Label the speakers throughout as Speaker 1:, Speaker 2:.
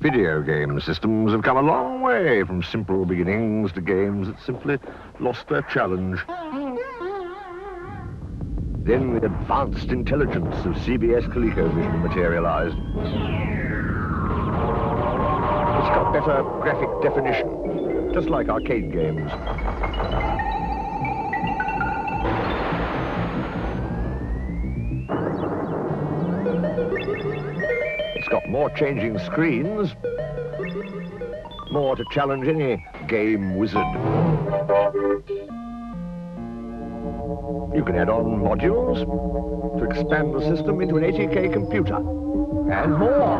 Speaker 1: Video game systems have come a long way from simple beginnings to games that simply lost their challenge. Then the advanced intelligence of CBS Colecovision materialized. It's got better graphic definition, just like arcade games. It's got more changing screens, more to challenge any game wizard. You can add on modules to expand the system into an 80K computer, and more.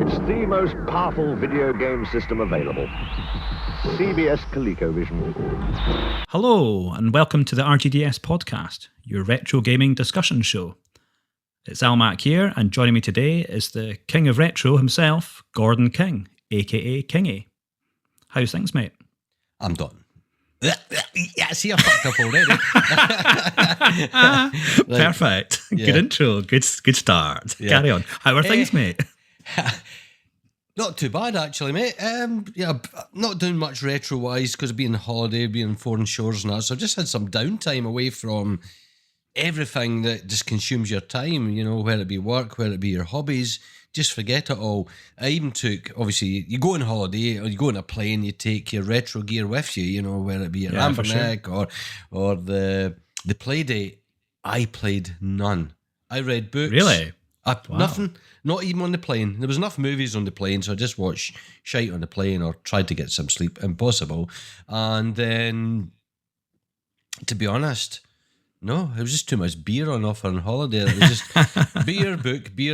Speaker 1: It's the most powerful video game system available. CBS Colecovision.
Speaker 2: Hello, and welcome to the RGDS podcast, your retro gaming discussion show. It's Almac here, and joining me today is the king of retro himself, Gordon King, aka Kingy. How's things, mate?
Speaker 3: I'm done. Yeah, see, I fucked up already.
Speaker 2: Perfect. Yeah. Good intro. Good start. Yeah. Carry on. How are things, mate?
Speaker 3: Not too bad, actually, mate. Yeah, not doing much retro-wise because I've been on holiday, been on foreign shores and that, so I've just had some downtime away from everything that just consumes your time, you know, whether it be work, whether it be your hobbies, just forget it all. I even took, obviously, you go on holiday or you go on a plane, you take your retro gear with you, you know, whether it be your Amberneck or the play date. I played none. I read books.
Speaker 2: Really?
Speaker 3: Wow. Nothing, not even on the plane. There was enough movies on the plane, so I just watched shite on the plane or tried to get some sleep. Impossible. And then, to be honest, no, it was just too much beer on offer on holiday. It was just beer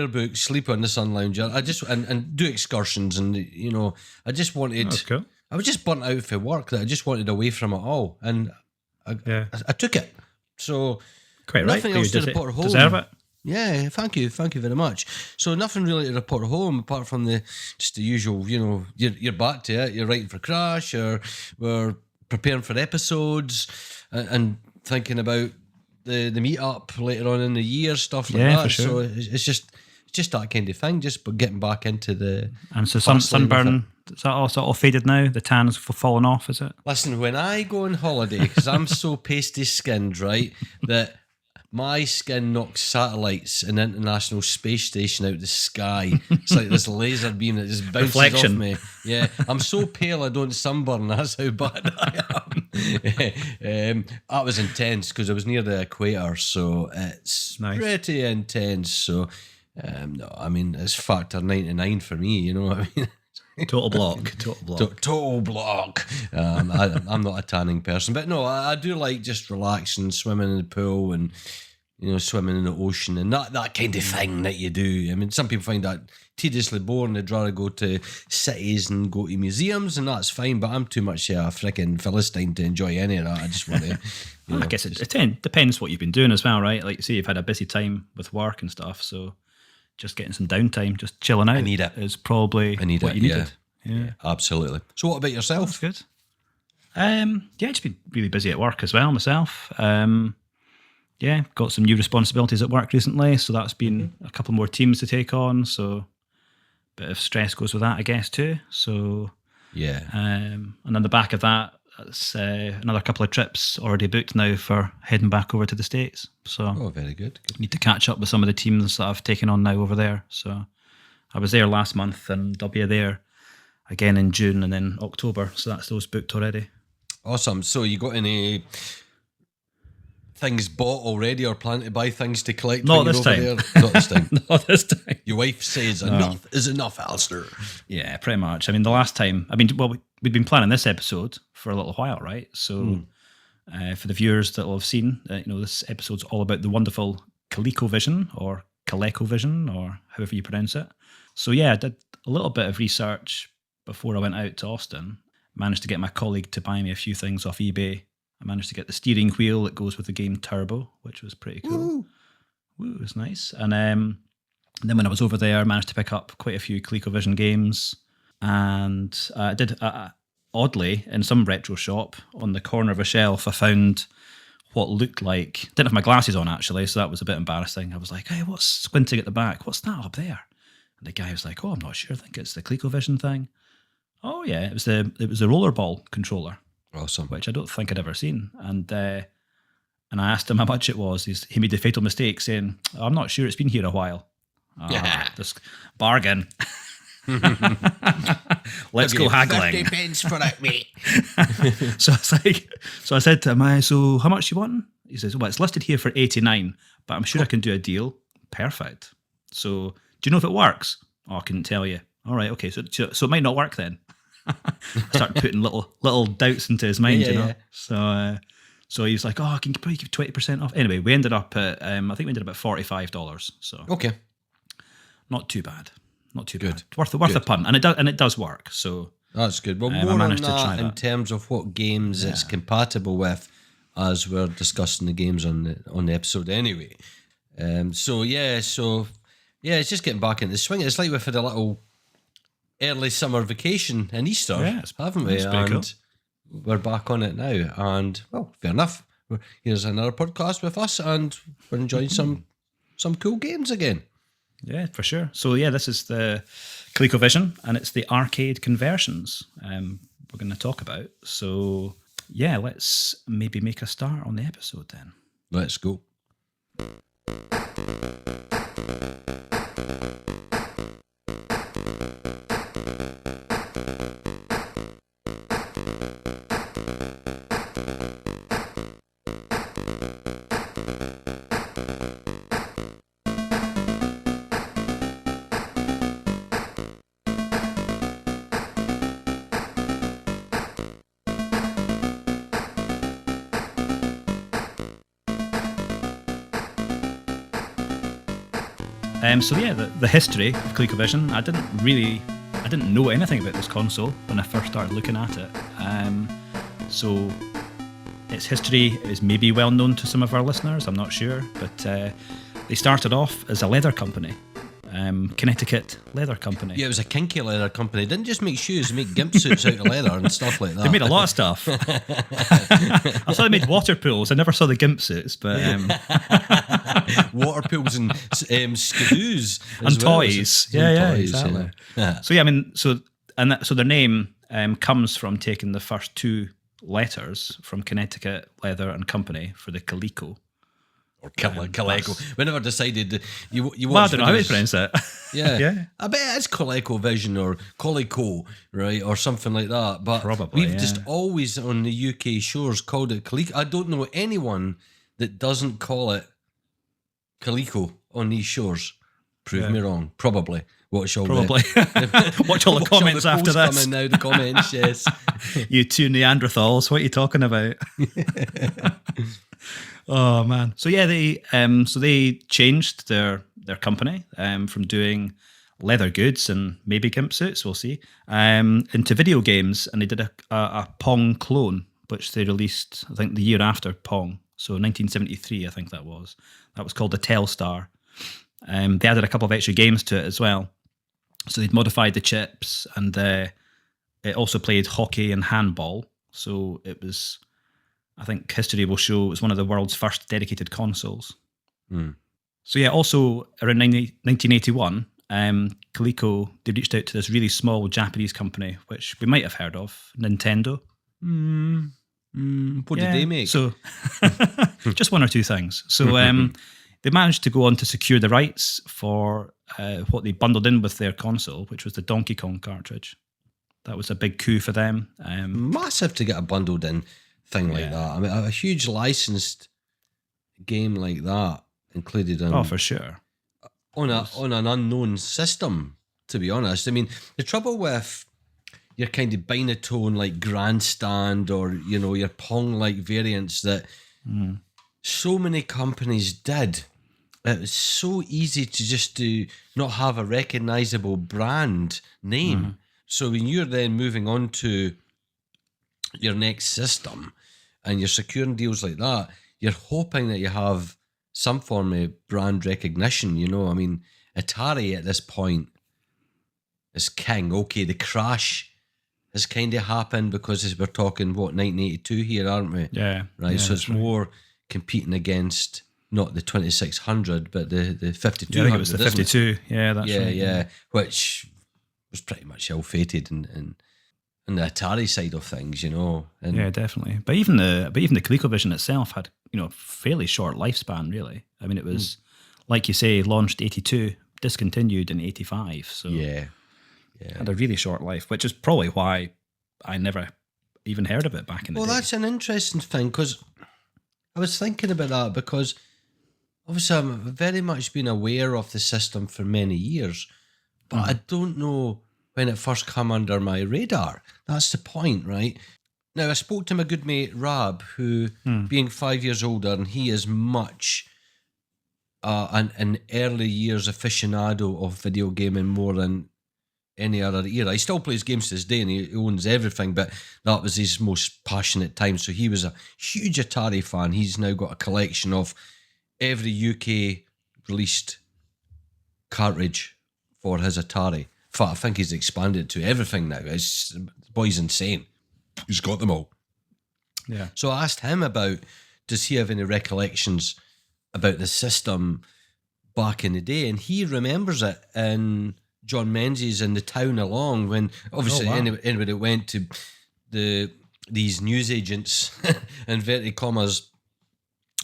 Speaker 3: book, sleep on the sun lounger. I just and do excursions, and you know, I just wanted.
Speaker 2: That's cool.
Speaker 3: I was just burnt out for work that I just wanted away from it all, and I took it. So
Speaker 2: quite right.
Speaker 3: Nothing else to report home.
Speaker 2: Deserve it.
Speaker 3: Yeah, thank you very much. So nothing really to report home apart from the usual. You know, you're back to it. You're writing for Crash, or we're preparing for episodes, and thinking about the meet-up later on in the year, stuff like that. For sure. So it's just that kind of thing, just getting back into the...
Speaker 2: And so sunburn, is that all sort of faded now? The tan's fallen off, is it?
Speaker 3: Listen, when I go on holiday, because I'm so pasty-skinned, right, that my skin knocks satellites in the International Space Station out the sky. It's like this laser beam that just bounces off me. Yeah, I'm so pale I don't sunburn. That's how bad I am. That was intense because I was near the equator, so it's pretty intense. So, no, I mean, it's factor 99 for me, you know what I mean?
Speaker 2: Total block.
Speaker 3: Total block. I'm not a tanning person, but no, I do like just relaxing, swimming in the pool, and you know, swimming in the ocean, and that kind of thing that you do. I mean, some people find that tediously boring. They'd rather go to cities and go to museums, and that's fine. But I'm too much a freaking Philistine to enjoy any of that. I just want to.
Speaker 2: I guess it depends what you've been doing as well, right? Like, say you've had a busy time with work and stuff, so just getting some downtime, just chilling out, is probably what you needed. Yeah,
Speaker 3: absolutely. So what about yourself?
Speaker 2: That's good. Just been really busy at work as well myself. Got some new responsibilities at work recently, so that's been a couple more teams to take on, so a bit of stress goes with that, I guess, too. So and on the back of that, that's another couple of trips already booked now for heading back over to the States. So
Speaker 3: very good.
Speaker 2: Need to catch up with some of the teams that I've taken on now over there. So I was there last month, and I'll be there again in June and then October. So that's those booked already.
Speaker 3: Awesome. So you got any things bought already, or plan to buy things to collect?
Speaker 2: Not this time.
Speaker 3: Not this time.
Speaker 2: Not this time.
Speaker 3: Your wife says enough is enough, Alistair.
Speaker 2: Yeah, pretty much. I mean, the last time, we'd been planning this episode for a little while, right? So for the viewers that will have seen, this episode's all about the wonderful Colecovision or Colecovision, or however you pronounce it. So yeah, I did a little bit of research before I went out to Austin. Managed to get my colleague to buy me a few things off eBay. I managed to get the steering wheel that goes with the game Turbo, which was pretty cool. Woo, it was nice. And then when I was over there, I managed to pick up quite a few ColecoVision games. And I did, oddly, in some retro shop, on the corner of a shelf, I found what looked like... Didn't have my glasses on, actually, so that was a bit embarrassing. I was like, hey, what's squinting at the back? What's that up there? And the guy was like, "Oh, I'm not sure. I think it's the Colecovision thing." Oh yeah, it was the rollerball controller.
Speaker 3: Awesome.
Speaker 2: Which I don't think I'd ever seen. And I asked him how much it was. He made the fatal mistake saying, "I'm not sure. It's been here a while." This bargain. Let's go haggling.
Speaker 3: 50 pence for it, mate.
Speaker 2: So I said to him, "So how much you want?" He says, "Well, it's listed here for 89, but I'm sure I can do a deal." Perfect. So do you know if it works? Oh, I couldn't tell you. All right, okay. So it might not work then. I start putting little doubts into his mind, you know. Yeah. So he was like, "Oh, I can probably give 20% off." Anyway, we ended up at I think we ended up at $45. So
Speaker 3: okay,
Speaker 2: not too bad. Not too
Speaker 3: good.
Speaker 2: bad. Worth a punt, and it does work. So
Speaker 3: that's good. Well, more on that in terms of what games it's compatible with, as we're discussing the games on the episode anyway. So it's just getting back into the swing. It's like we've had a little early summer vacation in Easter, haven't we? And cool. We're back on it now. And well, fair enough. Here's another podcast with us, and we're enjoying some cool games again.
Speaker 2: Yeah, for sure. So this is the Colecovision, and it's the arcade conversions we're going to talk about. So let's maybe make a start on the episode then.
Speaker 3: Let's go.
Speaker 2: The history of ColecoVision. I didn't know anything about this console when I first started looking at it. So its history is maybe well known to some of our listeners. I'm not sure, but they started off as a leather company, Connecticut leather company.
Speaker 3: Yeah, it was a kinky leather company. They didn't just make shoes, make gimp suits out of leather and stuff like that.
Speaker 2: They made a lot of stuff. I saw they made water pools. I never saw the gimp suits, but
Speaker 3: water pools and skidoos
Speaker 2: and toys. Exactly.
Speaker 3: Yeah.
Speaker 2: So their name comes from taking the first two letters from Connecticut Leather and Company for the Coleco.
Speaker 3: Or Coleco. We never decided. You
Speaker 2: I don't know how to pronounce it.
Speaker 3: Yeah. I bet it's Colecovision or Coleco, right? Or something like that. But
Speaker 2: probably,
Speaker 3: we've just always on the UK shores called it Coleco. I don't know anyone that doesn't call it Coleco on these shores. Prove me wrong. Probably. Watch all
Speaker 2: the comments after this.
Speaker 3: Coming now, the comments, yes.
Speaker 2: You two Neanderthals, what are you talking about? Oh man! So they changed their company from doing leather goods and maybe gimp suits, we'll see, into video games, and they did a Pong clone, which they released I think the year after Pong, so 1973 I think that was. That was called the Telstar. They added a couple of extra games to it as well, so they'd modified the chips, and it also played hockey and handball. So it was. I think history will show it was one of the world's first dedicated consoles. So also around 1981, Coleco, they reached out to this really small Japanese company, which we might have heard of, Nintendo.
Speaker 3: What did they make?
Speaker 2: So just one or two things. So they managed to go on to secure the rights for what they bundled in with their console, which was the Donkey Kong cartridge. That was a big coup for them.
Speaker 3: Massive to get a bundled in thing like that. I mean, a huge licensed game like that included in,
Speaker 2: for sure,
Speaker 3: on an unknown system. To be honest, I mean, the trouble with your kind of binatone like Grandstand or your Pong like variants that so many companies did. It was so easy to just not have a recognizable brand name. So when you're then moving on to your next system and you're securing deals like that, you're hoping that you have some form of brand recognition. I mean, Atari at this point is king. Okay, the crash has kind of happened because we're talking 1982 here, aren't we?
Speaker 2: Yeah.
Speaker 3: Right. So it's more competing against not the 2600, but the 5200.
Speaker 2: Yeah, I think it was the 52. Yeah, that's right.
Speaker 3: Yeah, which was pretty much ill-fated in the Atari side of things, you know. And
Speaker 2: yeah, definitely. But even the ColecoVision itself had, you know, a fairly short lifespan, really. I mean, it was, like you say, launched 82, discontinued in 85. So
Speaker 3: yeah.
Speaker 2: had a really short life, which is probably why I never even heard of it back in the day.
Speaker 3: Well, that's an interesting thing, because I was thinking about that, because obviously I've very much been aware of the system for many years, but I don't know when it first came under my radar. That's the point, right? Now, I spoke to my good mate Rab, who, being 5 years older, and he is much an early years aficionado of video gaming more than any other era. He still plays games to this day and he owns everything, but that was his most passionate time. So he was a huge Atari fan. He's now got a collection of every UK released cartridge for his Atari. In fact, I think he's expanded to everything now. The boy's insane. He's got them all.
Speaker 2: Yeah.
Speaker 3: So I asked him about, does he have any recollections about the system back in the day? And he remembers it in John Menzies in the town along, when obviously anybody went to these newsagents, inverted commas,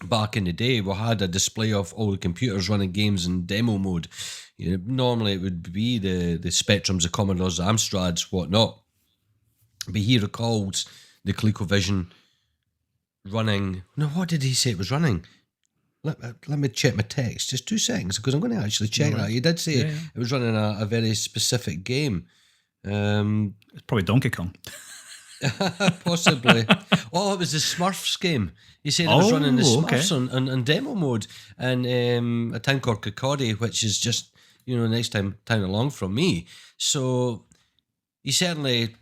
Speaker 3: back in the day, we had a display of all the computers running games in demo mode. You know, normally it would be the Spectrums, the Commodores, the Amstrads, whatnot. But he recalls the ColecoVision running. No, what did he say it was running? Let me check my text. Just 2 seconds, because I'm going to actually check that. He did say it was running a very specific game.
Speaker 2: It's probably Donkey Kong.
Speaker 3: Possibly. Oh, it was the Smurfs game. He said it was running the Smurfs on demo mode in a town called Kirkcaldy, which is just, you know, next town along from me. So he certainly,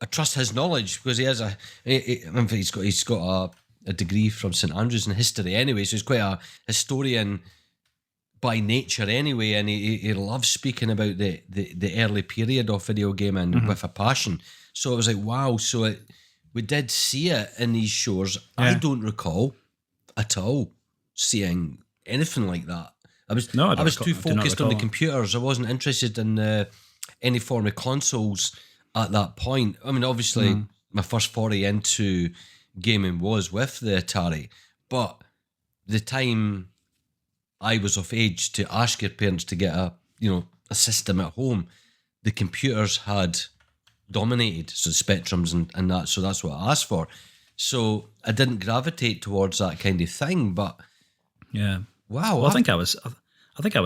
Speaker 3: I trust his knowledge, because he has he's got a degree from St Andrews in history anyway, so he's quite a historian by nature anyway, and he loves speaking about the early period of video gaming with a passion. So it was like, wow, so we did see it in these shows. I don't recall at all seeing anything like that. I was too focused on the computers. I wasn't interested in any form of consoles at that point. I mean, obviously, my first foray into gaming was with the Atari, but the time I was of age to ask your parents to get a system at home, the computers had dominated, so the Spectrums and that, so that's what I asked for. So I didn't gravitate towards that kind of thing, but
Speaker 2: yeah,
Speaker 3: wow.
Speaker 2: Well, I think I was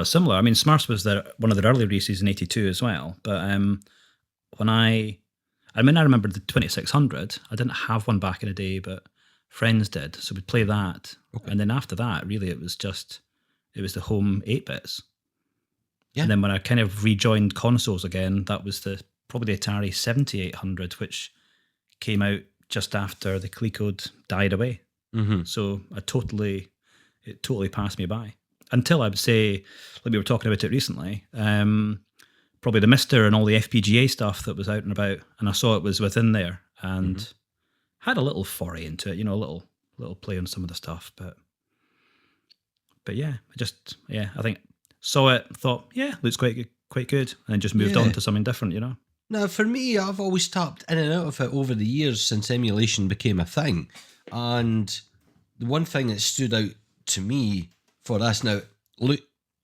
Speaker 2: similar. I mean, Smurfs was one of the early releases in '82 as well, but when I remember the 2600. I didn't have one back in the day, but friends did, so we'd play that. Okay. And then after that, really, it was the home 8-bits. Yeah. And then when I kind of rejoined consoles again, that was probably the Atari 7800, which came out just after the ColeCode died away. Mm-hmm. So it totally passed me by. Until I would say, like we were talking about it recently, probably the Mister and all the FPGA stuff that was out and about, and I saw it was within there, and had a little foray into it, you know, a little play on some of the stuff, but yeah, I think saw it, thought, yeah, looks quite good, and then just moved on to something different, you know.
Speaker 3: Now, for me, I've always tapped in and out of it over the years since emulation became a thing, and the one thing that stood out to me for us now, look,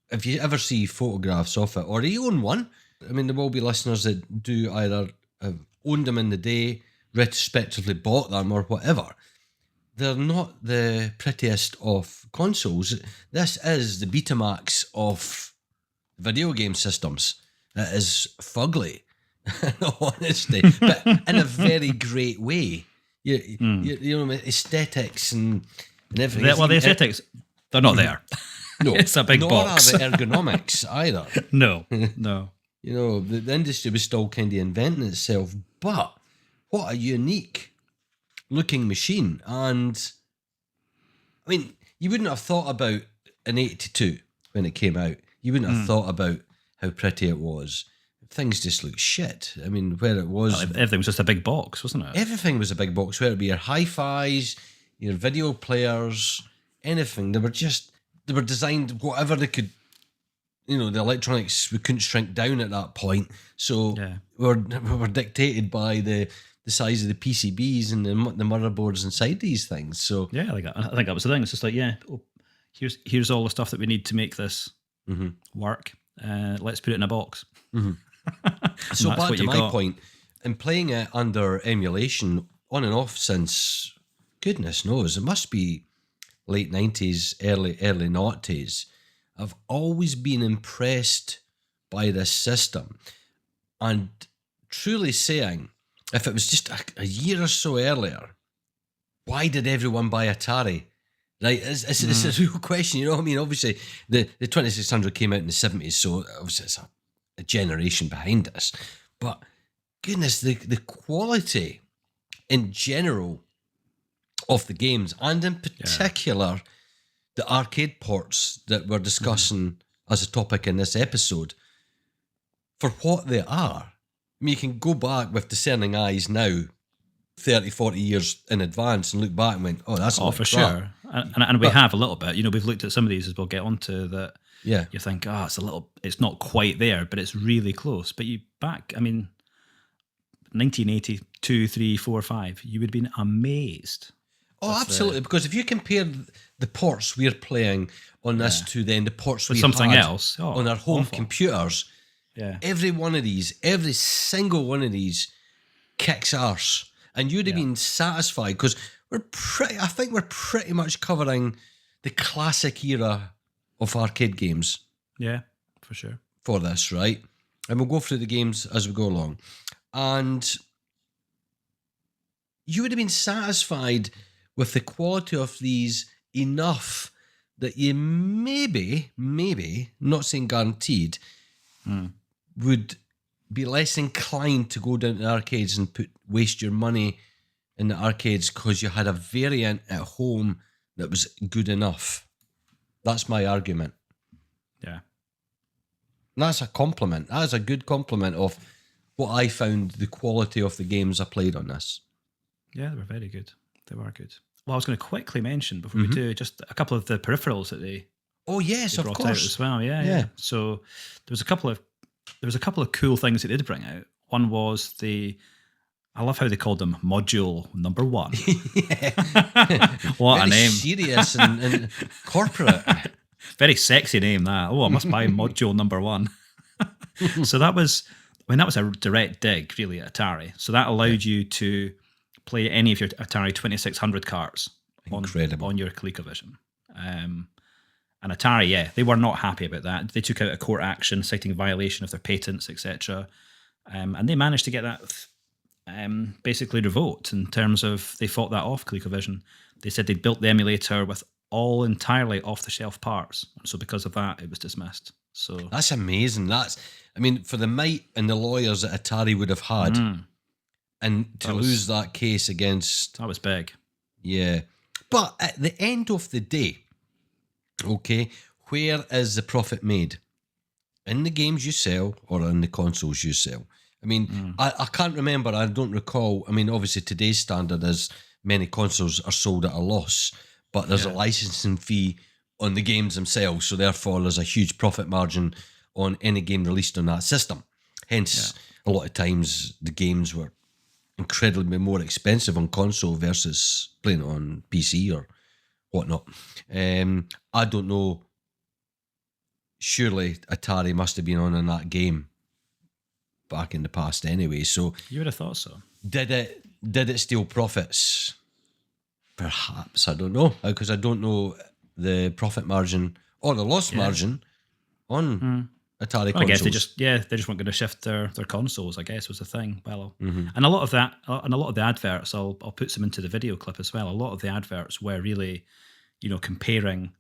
Speaker 3: if you ever see photographs of it, or you own one, I mean, there will be listeners that do either have owned them in the day, retrospectively bought them, or whatever. They're not the prettiest of consoles. This is the Betamax of video game systems. It is fugly, in all honesty, but in a very great way. You know, aesthetics and everything.
Speaker 2: Well, the aesthetics, they're not there.
Speaker 3: No,
Speaker 2: it's a big box.
Speaker 3: Nor are the ergonomics either.
Speaker 2: No.
Speaker 3: You know, the industry was still kind of inventing itself, but what a unique looking machine. And I mean, you wouldn't have thought about an 82 when it came out. You wouldn't have thought about how pretty it was. Things just look shit. I mean, where it was...
Speaker 2: Well, everything was just a big box, wasn't it?
Speaker 3: Everything was a big box, whether it be your hi-fis, your video players, anything. They were just they were designed whatever they could. You know, the electronics we couldn't shrink down at that point, so we were dictated by the size of the PCBs and the motherboards inside these things. So
Speaker 2: yeah, I think that was the thing. It's just like, here's all the stuff that we need to make this work. Let's put it in a box.
Speaker 3: So back to my point, in playing it under emulation on and off since goodness knows, it must be late 90s, early 90s. I've always been impressed by this system, and truly saying, if it was just a year or so earlier, why did everyone buy Atari? Right, it's a real question, you know what I mean? Obviously, the 2600 came out in the 70s, so obviously it's a generation behind us. But goodness, the quality in general of the games, and in particular, the arcade ports that we're discussing as a topic in this episode, for what they are. I mean, you can go back with discerning eyes now, 30, 40 years in advance, and look back and went, oh, that's a lot
Speaker 2: for
Speaker 3: of crap.
Speaker 2: sure. And we have a little bit. You know, we've looked at some of these as we'll get onto that.
Speaker 3: Yeah.
Speaker 2: You think, it's not quite there, but it's really close. But you back, I mean, 1982, 3, 4, 5, you would have been amazed.
Speaker 3: Oh, absolutely. Because if you compare the ports we're playing on this to then the ports we
Speaker 2: something
Speaker 3: had
Speaker 2: else
Speaker 3: on our home computers, every single one of these kicks arse. And you'd have been satisfied because I think we're pretty much covering the classic era of arcade games.
Speaker 2: Yeah, for sure.
Speaker 3: For this, right? And we'll go through the games as we go along. And you would have been satisfied with the quality of these enough that you maybe, not saying guaranteed, would be less inclined to go down to the arcades and waste your money in the arcades because you had a variant at home that was good enough. That's my argument.
Speaker 2: Yeah.
Speaker 3: And that's a compliment. That is a good compliment of what I found the quality of the games I played on this.
Speaker 2: Yeah, they were very good. They were good. Well, I was going to quickly mention before we do just a couple of the peripherals that they brought out as well. Yeah. So there was a couple of cool things that they did bring out. One was I love how they called them Module Number 1. What a name!
Speaker 3: Serious and corporate.
Speaker 2: Very sexy name that. Oh, I must buy Module Number 1. So that was a direct dig really at Atari. So that allowed you to play any of your Atari 2600 carts on your ColecoVision. And Atari, they were not happy about that. They took out a court action citing violation of their patents, etc. And they managed to get that basically revoked in terms of they fought that off, ColecoVision. They said they'd built the emulator with all entirely off-the-shelf parts. So because of that, it was dismissed. So
Speaker 3: that's amazing. For the might and the lawyers that Atari would have had, and to lose that case against...
Speaker 2: That was big.
Speaker 3: Yeah. But at the end of the day, okay, where is the profit made? In the games you sell or in the consoles you sell? I mean, I can't remember, I don't recall. I mean, obviously today's standard is many consoles are sold at a loss, but there's a licensing fee on the games themselves, so therefore there's a huge profit margin on any game released on that system. Hence, a lot of times the games were incredibly more expensive on console versus playing it on PC or whatnot. I don't know. Surely Atari must have been on in that game back in the past anyway. So
Speaker 2: you would have thought so.
Speaker 3: Did it steal profits? Perhaps. I don't know, because I don't know the profit margin or the loss margin on Atari consoles.
Speaker 2: I guess they just weren't going to shift their consoles, I guess, was the thing. Well, and a lot of that, and a lot of the adverts, I'll put some into the video clip as well. A lot of the adverts were really, comparing,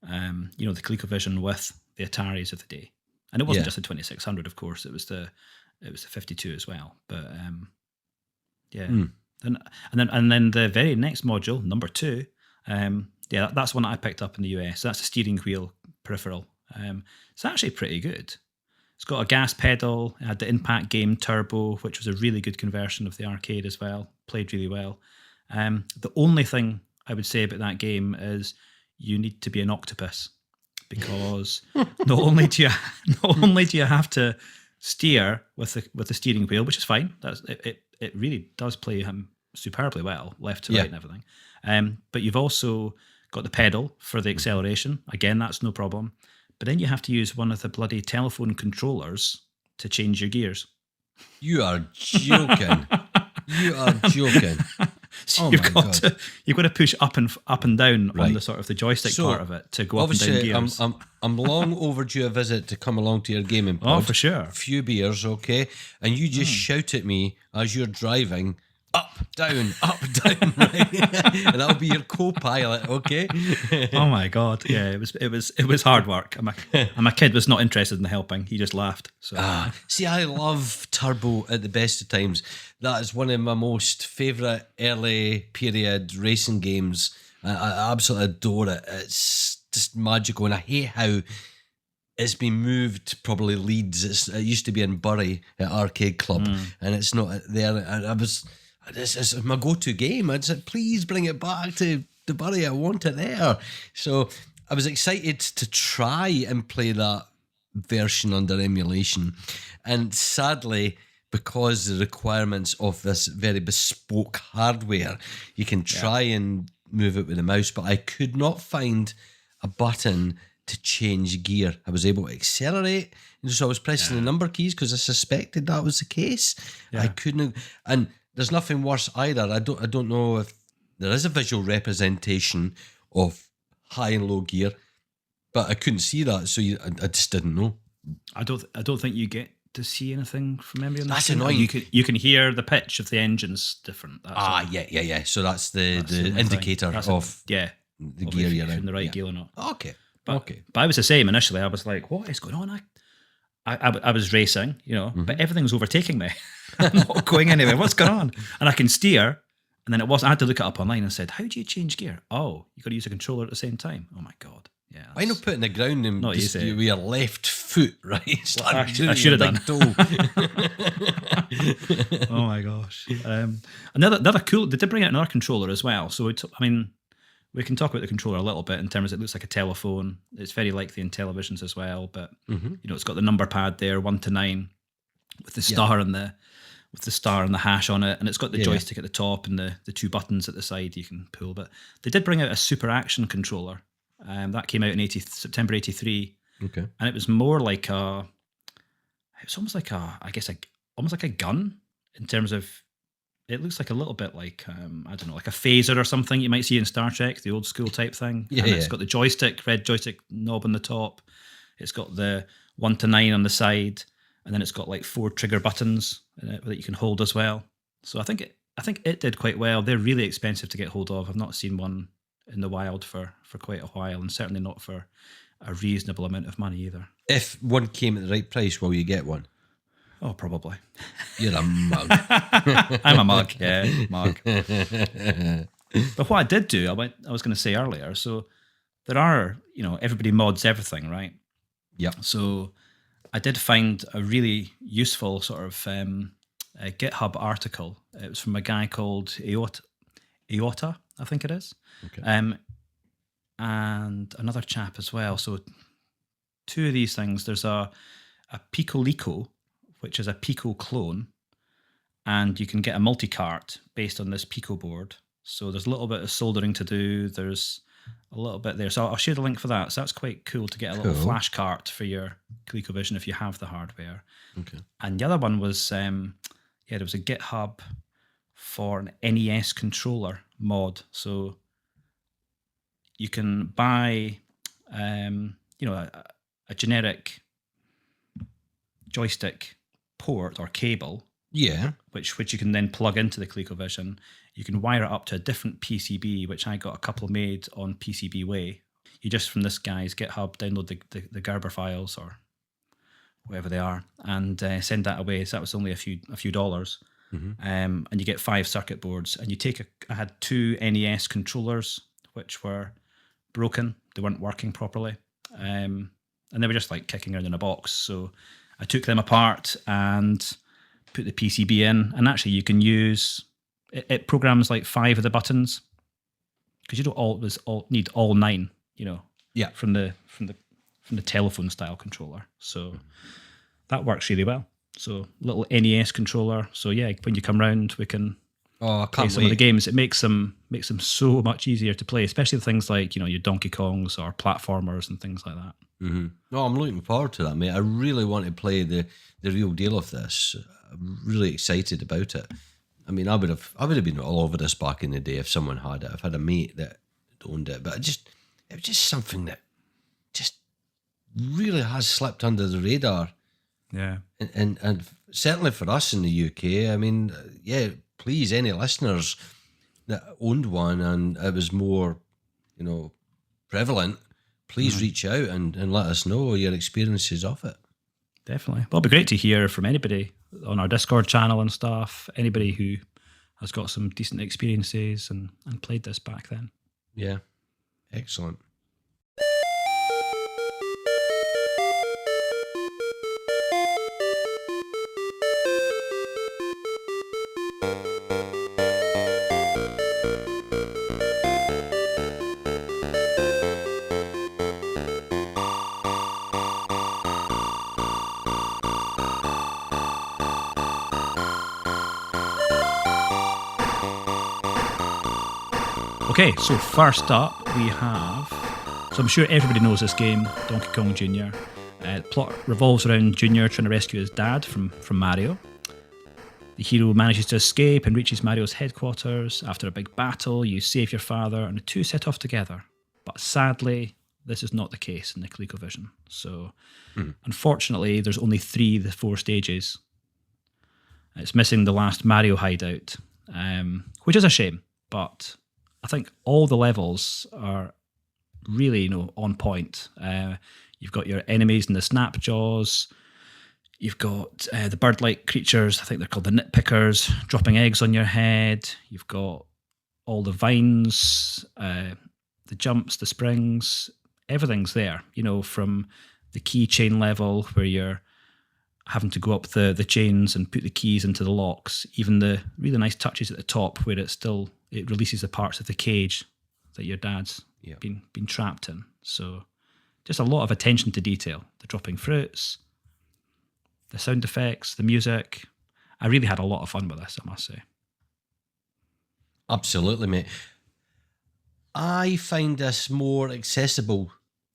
Speaker 2: the ColecoVision with the Ataris of the day, and it wasn't just the 2600, of course. It was the 52 as well. But and then the very next module, number 2, that's one that I picked up in the US. That's a steering wheel peripheral. It's actually pretty good. It's got a gas pedal. It had the Impact Game Turbo, which was a really good conversion of the arcade as well. Played really well. The only thing I would say about that game is you need to be an octopus because not only do you have to steer with the steering wheel, which is fine. It really does play him superbly well, left to right and everything. But you've also got the pedal for the acceleration. Again, that's no problem. But then you have to use one of the bloody telephone controllers to change your gears.
Speaker 3: You are joking. You are joking.
Speaker 2: So you've got to push up and down on the sort of the joystick part of it to go up and down gears.
Speaker 3: I'm long overdue a visit to come along to your gaming pod.
Speaker 2: Oh, for sure.
Speaker 3: A few beers, okay? And you just shout at me as you're driving, up, down, right? And that'll be your co-pilot, okay?
Speaker 2: Oh my God. Yeah, it was hard work. And my kid was not interested in helping. He just laughed. So
Speaker 3: see, I love Turbo at the best of times. That is one of my most favourite early period racing games. I absolutely adore it. It's just magical, and I hate how it's been moved. Probably Leeds. It used to be in Bury at Arcade Club, and it's not there. And it's my go-to game. I said, please bring it back to Bury. I want it there. So I was excited to try and play that version under emulation, and sadly, because the requirements of this very bespoke hardware, you can try and move it with the mouse, but I could not find a button to change gear. I was able to accelerate, and so I was pressing the number keys because I suspected that was the case. I couldn't, and there's nothing worse either. I don't know if there is a visual representation of high and low gear, but I couldn't see that, so I just didn't know.
Speaker 2: I don't think you get to see anything from memory on that.
Speaker 3: That's annoying.
Speaker 2: You can hear the pitch of the engine's different. That's
Speaker 3: yeah. So that's the indicator of the gear you're in.
Speaker 2: The right gear or not.
Speaker 3: Okay.
Speaker 2: But I was the same initially. I was like, what is going on? I was racing, but everything's overtaking me. I'm not going anywhere. What's going on? And I can steer. And then I had to look it up online and said, how do you change gear? Oh, you got to use a controller at the same time. Oh my God. Yeah.
Speaker 3: Why not put it in the ground and
Speaker 2: not
Speaker 3: just with your left foot, right?
Speaker 2: I should have done. Oh my gosh. Another cool, they did bring out another controller as well. So we can talk about the controller a little bit in terms of it looks like a telephone. It's very like the Intellivisions as well, but it's got the number pad there, 1 to 9, with the star and the hash on it, and it's got the joystick at the top and the two buttons at the side you can pull. But they did bring out a Super Action controller. That came out in September 83.
Speaker 3: Okay.
Speaker 2: And it was more like it's almost like almost like a gun in terms of, it looks like a little bit like, I don't know, like a phaser or something you might see in Star Trek, the old school type thing.
Speaker 3: Yeah,
Speaker 2: and it's got the red joystick knob on the top. It's got the 1 to 9 on the side. And then it's got like 4 trigger buttons that you can hold as well. So I think it did quite well. They're really expensive to get hold of. I've not seen one in the wild for quite a while, and certainly not for a reasonable amount of money either.
Speaker 3: If one came at the right price, will you get one?
Speaker 2: Oh, probably.
Speaker 3: You're a mug.
Speaker 2: I'm a mug, mug. But what I did do, I was going to say earlier, so there are, everybody mods everything, right?
Speaker 3: Yeah.
Speaker 2: So I did find a really useful sort of a GitHub article. It was from a guy called Iota, I think it is.
Speaker 3: Okay.
Speaker 2: And another chap as well. So 2 of these things. There's a Pico, which is a Pico clone, and you can get a multi-cart based on this Pico board. So there's a little bit of soldering to do. There's a little bit there. So I'll share the link for that. So that's quite cool to get a little Flashcart for your Colecovision if you have the hardware.
Speaker 3: Okay.
Speaker 2: And the other one was, there was a GitHub for an NES controller mod. So you can buy, a generic joystick port or cable.
Speaker 3: Yeah.
Speaker 2: Which you can then plug into the Colecovision. You can wire it up to a different PCB, which I got a couple made on PCBWay. You just, from this guy's GitHub, download the Gerber files or whatever they are, and send that away. So that was only a few dollars. And you get 5 circuit boards, and I had 2 NES controllers which were broken. They weren't working properly, and they were just like kicking around in a box. So I took them apart and put the PCB in, and actually you can use it programs like 5 of the buttons, because you don't always need all 9,
Speaker 3: Yeah.
Speaker 2: from the from the telephone style controller. So that works really well. So little NES controller. So yeah, when you come round, we can
Speaker 3: I
Speaker 2: play
Speaker 3: can't
Speaker 2: some of the
Speaker 3: wait.
Speaker 2: games. It makes them so much easier to play, especially things like your Donkey Kongs or platformers and things like that.
Speaker 3: Mm-hmm. No, I'm looking forward to that, mate. I really want to play the real deal of this. I'm really excited about it. I mean, I would have been all over this back in the day if someone had it. I've had a mate that owned it, but it was just something that just really has slipped under the radar.
Speaker 2: Yeah.
Speaker 3: And certainly for us in the UK, I mean, yeah, please, any listeners that owned one and it was more, prevalent, please reach out and let us know your experiences of it.
Speaker 2: Definitely. Well, it'd be great to hear from anybody on our Discord channel and stuff, anybody who has got some decent experiences and played this back then.
Speaker 3: Yeah, excellent.
Speaker 2: Okay, so first up we have, so I'm sure everybody knows this game, Donkey Kong Jr. The plot revolves around Jr. trying to rescue his dad from Mario. The hero manages to escape and reaches Mario's headquarters. After a big battle, you save your father and the two set off together. But sadly, this is not the case in the Colecovision. So, unfortunately, there's only 3 of the 4 stages. It's missing the last Mario hideout, which is a shame, but I think all the levels are really, on point. You've got your enemies in the snap jaws. You've got the bird-like creatures, I think they're called the nitpickers, dropping eggs on your head. You've got all the vines, the jumps, the springs. Everything's there, from the keychain level where you're having to go up the chains and put the keys into the locks. Even the really nice touches at the top where it releases the parts of the cage that your dad's been trapped in. So just a lot of attention to detail. The dropping fruits, the sound effects, the music. I really had a lot of fun with this, I must say.
Speaker 3: Absolutely, mate. I find this more accessible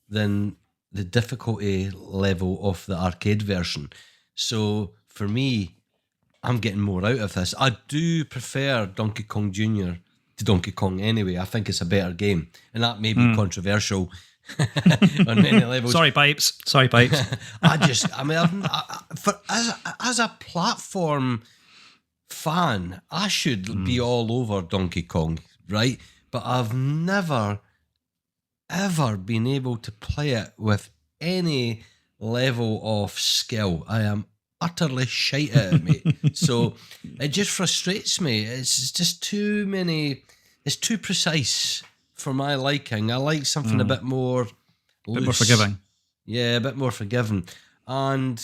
Speaker 3: than the difficulty level of the arcade version. So for me, I'm getting more out of this. I do prefer Donkey Kong Jr. to Donkey Kong anyway. I think it's a better game. And that may be controversial on many levels.
Speaker 2: Sorry, Pipes.
Speaker 3: As a platform fan, I should be all over Donkey Kong, right? But I've never, ever been able to play it with any level of skill. I am utterly shite at it, mate. So it just frustrates me. It's just too many. It's too precise for my liking. I like something a bit more loose.
Speaker 2: A bit more forgiving.
Speaker 3: Yeah, a bit more forgiving. And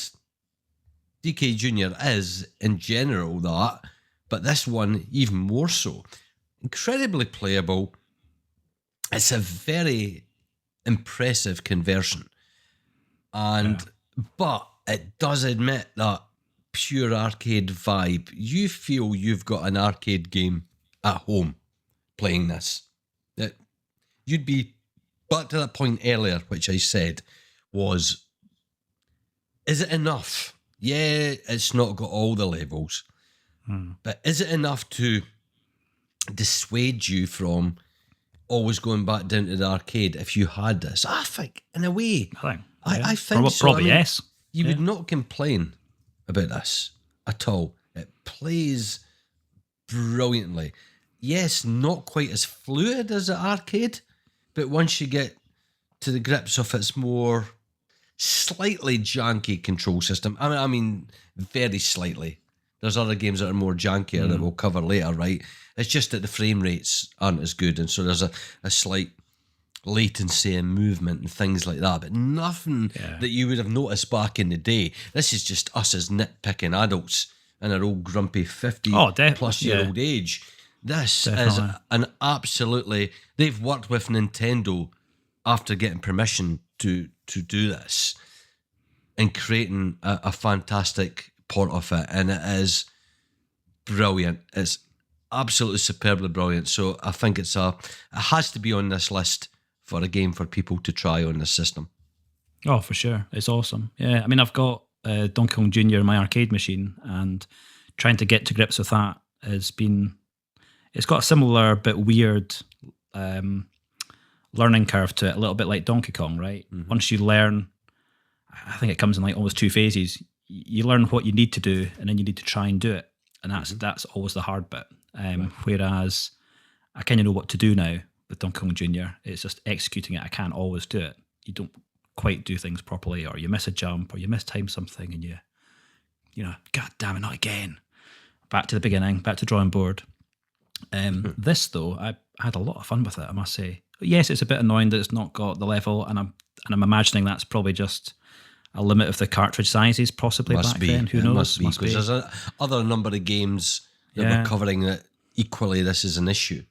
Speaker 3: DK Jr. is, in general, that. But this one, even more so. Incredibly playable. It's a very impressive conversion. But it does admit that pure arcade vibe. You feel you've got an arcade game at home playing this. That you'd be back to that point earlier, which I said was, is it enough? Yeah, it's not got all the levels, but is it enough to dissuade you from always going back down to the arcade if you had this? I think, in a way, I think so.
Speaker 2: Probably yes.
Speaker 3: You would not complain about this at all. It plays brilliantly. Yes, not quite as fluid as the arcade, but once you get to the grips of its more slightly janky control system, I mean, very slightly. There's other games that are more jankier that we'll cover later, right? It's just that the frame rates aren't as good, and so there's a slight latency and movement and things like that, but nothing that you would have noticed back in the day. This is just us as nitpicking adults in our old grumpy 50-plus-year-old age. This is an absolutely... They've worked with Nintendo after getting permission to to do this and creating a fantastic port of it, and it is brilliant. It's absolutely superbly brilliant. So I think it has to be on this list for a game for people to try on this system.
Speaker 2: Oh, for sure. It's awesome. Yeah, I mean, I've got Donkey Kong Jr. in my arcade machine, and trying to get to grips with that has been... It's got a similar but weird learning curve to it, a little bit like Donkey Kong, right? Mm-hmm. Once you learn, I think it comes in like almost 2 phases. You learn what you need to do, and then you need to try and do it. And that's always the hard bit. Whereas I kind of know what to do now with Donkey Kong Jr. It's just executing it. I can't always do it. You don't quite do things properly, or you miss a jump, or you mistime something, and you know, God damn it, not again. Back to the beginning, back to drawing board. This though, I had a lot of fun with it, I must say. Yes, it's a bit annoying that it's not got the level, and I'm imagining that's probably just a limit of the cartridge sizes, possibly back then. Who knows?
Speaker 3: Must be, because there's other number of games that we're covering that equally this is an issue.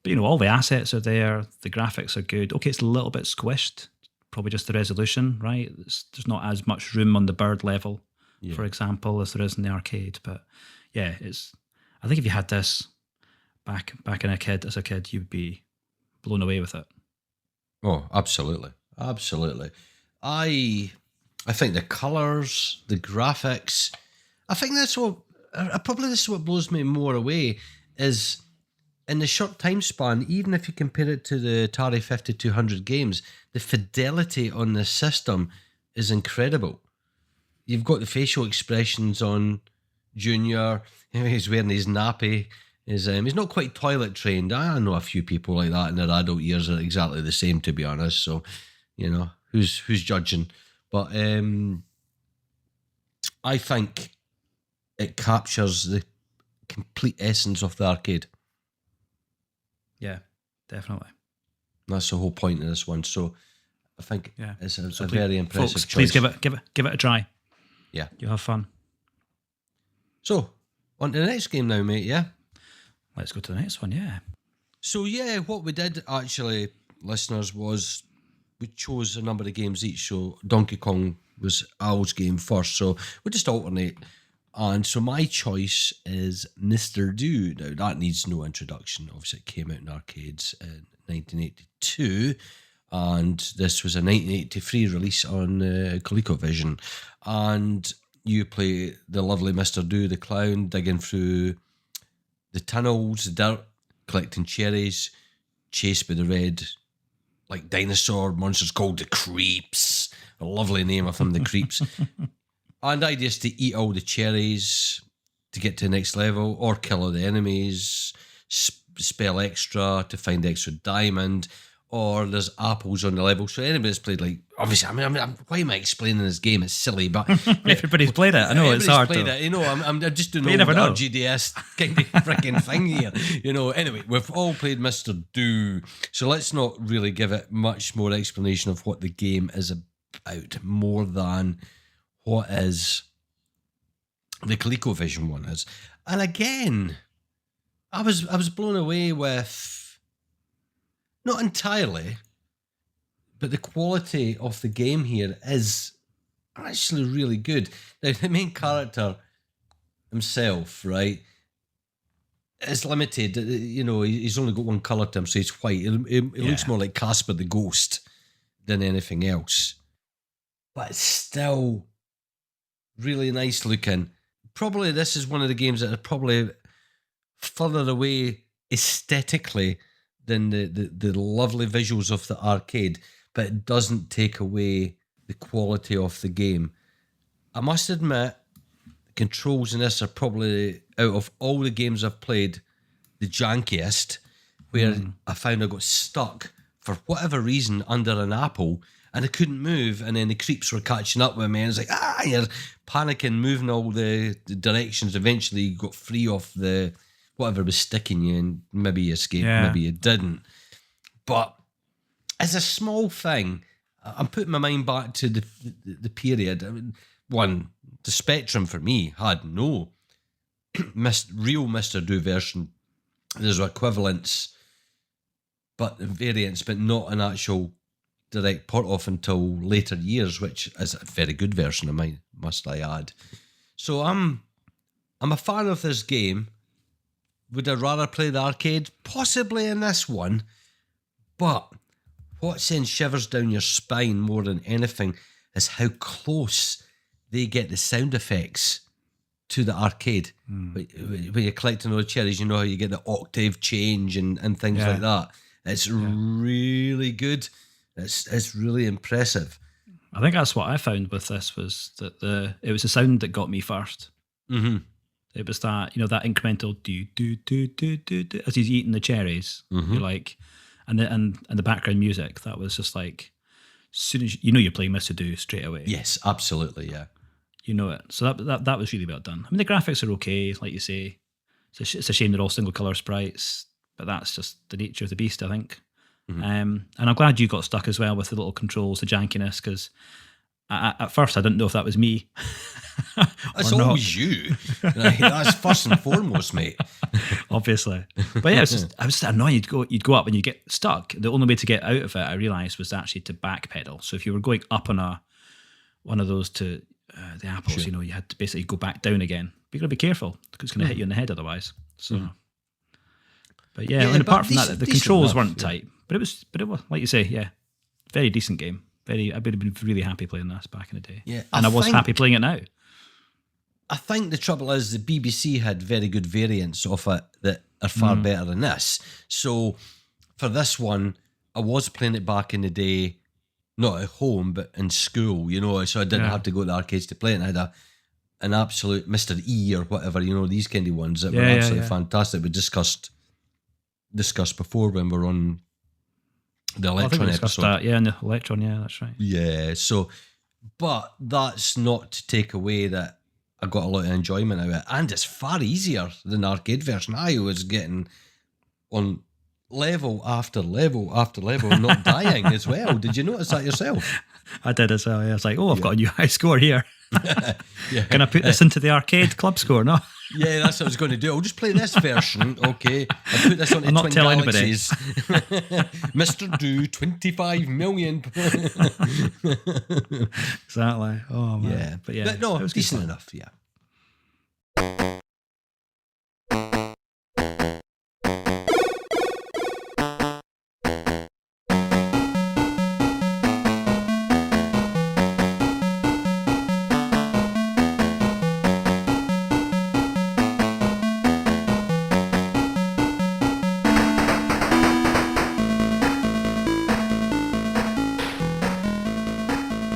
Speaker 2: But you know, all the assets are there, the graphics are good. Okay, it's a little bit squished, probably just the resolution, right? There's not as much room on the bird level, for example, as there is in the arcade. But yeah, I think if you had this back as a kid, you'd be blown away with it.
Speaker 3: Oh, absolutely. I think the colours, the graphics, I think this is what blows me more away, is in the short time span, even if you compare it to the Atari 5200 games, the fidelity on the system is incredible. You've got the facial expressions on Junior. He's wearing his nappy. He's not quite toilet trained. I know a few people like that in their adult years are exactly the same, to be honest. So, you know, who's judging? But I think it captures the complete essence of the arcade.
Speaker 2: Yeah, definitely.
Speaker 3: That's the whole point of this one. So I think it's a very impressive
Speaker 2: folks,
Speaker 3: choice.
Speaker 2: Please give it a try.
Speaker 3: Yeah.
Speaker 2: You'll have fun.
Speaker 3: So, on to the next game now, mate, yeah?
Speaker 2: Let's go to the next one, yeah.
Speaker 3: So, yeah, what we did actually, listeners, was we chose a number of games each. So, Donkey Kong was Al's game first. So, we just alternate. And so, my choice is Mr. Do. Now, that needs no introduction. Obviously, it came out in arcades in 1982. And this was a 1983 release on Colecovision. And you play the lovely Mr. Do, the clown, digging through the tunnels, the dirt, collecting cherries, chased by the red, like dinosaur monsters called the Creeps. A lovely name of them, the Creeps. And the idea is to eat all the cherries to get to the next level, or kill all the enemies, spell extra to find extra diamond, or there's apples on the level. So anybody's played, like, obviously, I mean, why am I explaining this game? It's silly, but
Speaker 2: everybody's played it. I know it's hard.
Speaker 3: Played it. You know, I'm just doing all the RGDS kind of freaking thing here. You know, anyway, we've all played Mr. Do, so let's not really give it much more explanation of what the game is about, more than what is the ColecoVision one is. And again, I was blown away with, not entirely, but the quality of the game here is actually really good. Now, the main character himself, right, is limited. You know, he's only got one colour to him, so he's white. It looks more like Casper the Ghost than anything else. But it's still really nice looking. Probably this is one of the games that are probably further away aesthetically than the lovely visuals of the arcade, but it doesn't take away the quality of the game. I must admit, the controls in this are probably, out of all the games I've played, the jankiest, where I found I got stuck for whatever reason under an apple and I couldn't move, and then the creeps were catching up with me, and it's like, you're panicking, moving all the directions. Eventually you got free of the whatever was sticking you, and maybe you escaped, maybe you didn't. But as a small thing, I'm putting my mind back to the period. I mean, one, the Spectrum for me had no real Mr. Do version. There's equivalents, but variants, but not an actual direct port off until later years, which is a very good version of mine, must I add. So I'm a fan of this game. Would I rather play the arcade? Possibly in this one. But what sends shivers down your spine more than anything is how close they get the sound effects to the arcade. When you're collecting all the cherries, you know how you get the octave change and things like that. It's really good. It's really impressive.
Speaker 2: I think that's what I found with this, was that it was the sound that got me first.
Speaker 3: Mm-hmm.
Speaker 2: It was that, you know, that incremental do do do do do do as he's eating the cherries. You're like, and the background music, that was just like, as soon as you know you're playing Mr. Do straight away.
Speaker 3: Yes, absolutely, yeah.
Speaker 2: You know it. So that was really well done. I mean, the graphics are okay, like you say. It's a shame they're all single color sprites, but that's just the nature of the beast, I think. And I'm glad you got stuck as well with the little controls, the jankiness, because at first I didn't know if that was me.
Speaker 3: It's always you. Like, that's first and foremost, mate.
Speaker 2: Obviously. But yeah, I was just annoyed. You'd go up and you get stuck. The only way to get out of it, I realised, was actually to backpedal. So if you were going up on one of those to the apples, you know, you had to basically go back down again. But you've got to be careful, because it's going to hit you in the head otherwise. So, but yeah, and apart from that, the controls weren't tight. But it was, like you say, very decent game. I would have been really happy playing this back in the day.
Speaker 3: Yeah,
Speaker 2: and I was happy playing it now.
Speaker 3: I think the trouble is the BBC had very good variants of it that are far better than this. So for this one, I was playing it back in the day, not at home, but in school, you know, so I didn't have to go to the arcades to play it. And I had an absolute Mr. E or whatever, you know, these kind of ones that were absolutely fantastic. We discussed before when we were on the Electron episode.
Speaker 2: That, in the Electron, that's right.
Speaker 3: Yeah, so, but that's not to take away that I got a lot of enjoyment out of it. And it's far easier than the arcade version. I was getting on level after level after level and not dying as well. Did you notice that yourself?
Speaker 2: I did as well. I was like, I've got a new high score here. Can I put this into the arcade club score? No.
Speaker 3: Yeah, that's what I was going to do. I'll just play this version, okay? I'll put this on Twin Galaxies. Mr. Do, 25 million.
Speaker 2: Exactly. Oh, man.
Speaker 3: Yeah. But no, it was decent enough, yeah.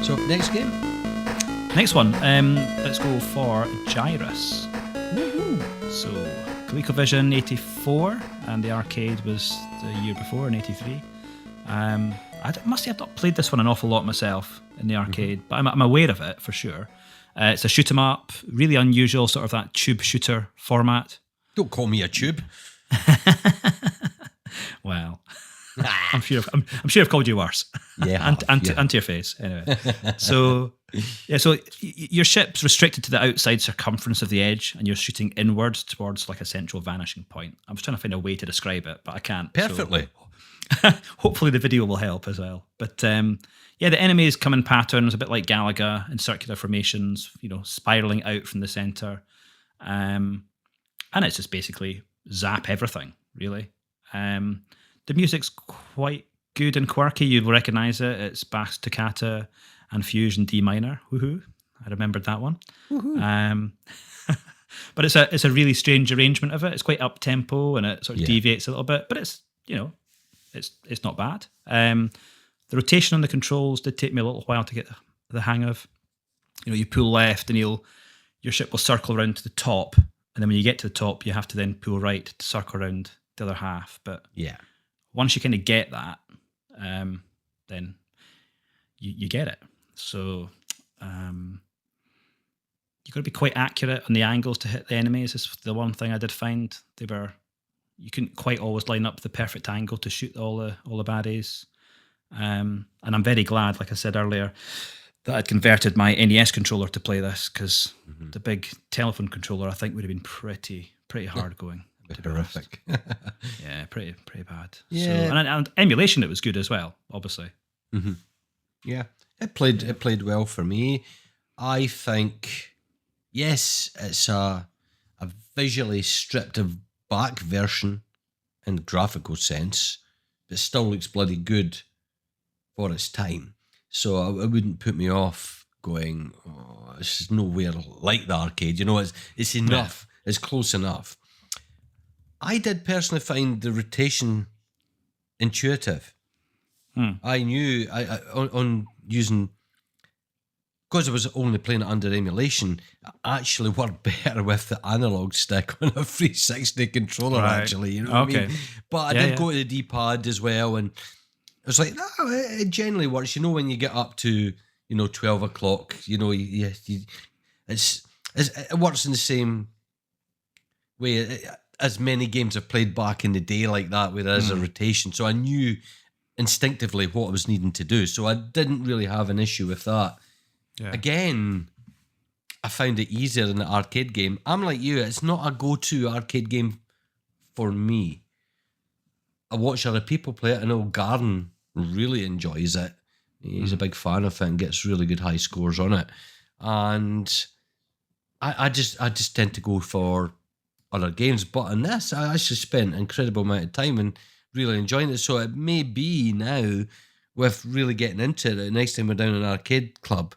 Speaker 3: So, next game?
Speaker 2: Next one, let's go for Gyruss. So, ColecoVision 84, and the arcade was the year before in 83. I must have not played this one an awful lot myself in the arcade, but I'm aware of it for sure. It's a shoot 'em up, really unusual, sort of that tube shooter format.
Speaker 3: Don't call me a tube.
Speaker 2: Well, I'm sure I've called you worse.
Speaker 3: Yeah,
Speaker 2: and to your face. Anyway, so your ship's restricted to the outside circumference of the edge, and you're shooting inwards towards like a central vanishing point. I was trying to find a way to describe it, but I can't.
Speaker 3: Perfectly.
Speaker 2: So, hopefully the video will help as well. But the enemies come in patterns, a bit like Galaga, in circular formations, you know, spiraling out from the center, and it's just basically zap everything, really. The music's quite good and quirky. You'll recognise it. It's Bach's Toccata and Fugue in D minor. Woohoo! I remembered that one. But it's a really strange arrangement of it. It's quite up tempo and it sort of deviates a little bit, but it's it's not bad. The rotation on the controls did take me a little while to get the hang of. You know, you pull left and your ship will circle around to the top, and then when you get to the top, you have to then pull right to circle around the other half. But once you kind of get that, then you get it. So you've got to be quite accurate on the angles to hit the enemies. Is the one thing I did find. You couldn't quite always line up the perfect angle to shoot all the baddies. And I'm very glad, like I said earlier, that I'd converted my NES controller to play this, because the big telephone controller I think would have been pretty hard going.
Speaker 3: Horrific.
Speaker 2: Yeah, pretty bad.
Speaker 3: Yeah.
Speaker 2: So, and emulation, it was good as well, obviously.
Speaker 3: Yeah, it played well for me. I think, yes, it's a visually stripped back version in the graphical sense, but still looks bloody good for its time. So it wouldn't put me off going, oh, this is nowhere like the arcade. You know, it's enough. Yeah. It's close enough. I did personally find the rotation intuitive. I knew on using, because I was only playing it under emulation, I actually worked better with the analog stick on a 360 controller, actually. You know what I mean? But I did go to the D-pad as well, and I was like, no, it generally works. You know, when you get up to, 12 o'clock, it works in the same way as many games I've played back in the day like that, where there is a rotation. So I knew instinctively what I was needing to do. So I didn't really have an issue with that. Yeah. Again, I found it easier in the arcade game. I'm like you, it's not a go-to arcade game for me. I watch other people play it. I know Garden really enjoys it. He's a big fan of it and gets really good high scores on it. And I just tend to go for other games. But in this, I actually spent an incredible amount of time and really enjoying it. So it may be now, with really getting into it, the next time we're down an arcade club,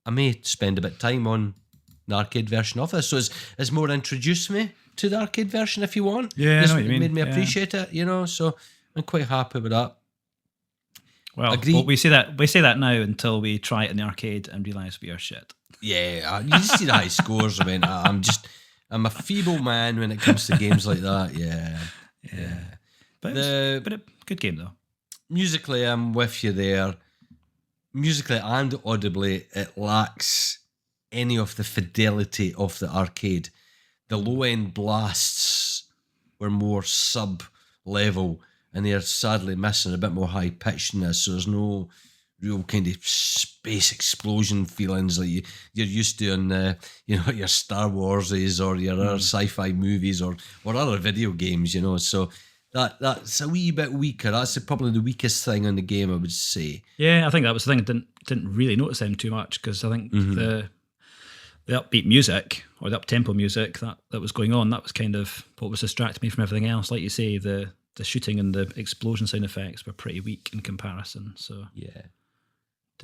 Speaker 3: I may spend a bit of time on the arcade version of this. So it's more introduce me to the arcade version, if you want.
Speaker 2: Yeah, I know what you mean.
Speaker 3: Made me appreciate it, so I'm quite happy with that.
Speaker 2: Well, we say that now until we try it in the arcade and realise we are shit.
Speaker 3: Yeah, you just see the high scores. I mean, I'm a feeble man when it comes to games like that. Yeah.
Speaker 2: But a good game though.
Speaker 3: Musically, I'm with you there. Musically and audibly, it lacks any of the fidelity of the arcade. The low-end blasts were more sub-level, and they're sadly missing a bit more high-pitch in this, so there's no real kind of space explosion feelings like you're used to in your Star Warses or your other sci-fi movies or other video games, so that's a wee bit weaker. That's probably the weakest thing in the game, I would say.
Speaker 2: Yeah, I think that was the thing. I didn't really notice them too much, because I think the upbeat music or the up-tempo music that was going on, that was kind of what was distracting me from everything else. Like you say, the shooting and the explosion sound effects were pretty weak in comparison. So
Speaker 3: yeah,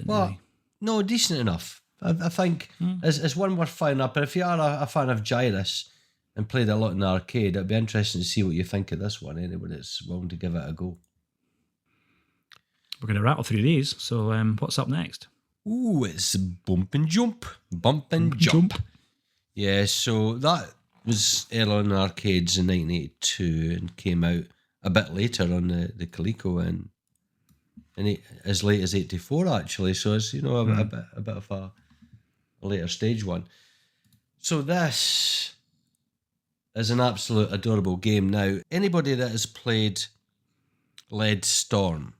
Speaker 2: really...
Speaker 3: no, decent enough. I think it's one worth firing up. But if you are a fan of Gyruss and played a lot in the arcade, it'd be interesting to see what you think of this one. Anyone that's willing to give it a go.
Speaker 2: We're going to rattle through these. So what's up next?
Speaker 3: Ooh, it's Bump and Jump. Bump and Jump. Yeah, so that was early on in the arcades in 1982 and came out a bit later on the Coleco and as late as 84 actually. So it's, a bit of a later stage one. So this is an absolute adorable game. Now, anybody that has played LED Storm,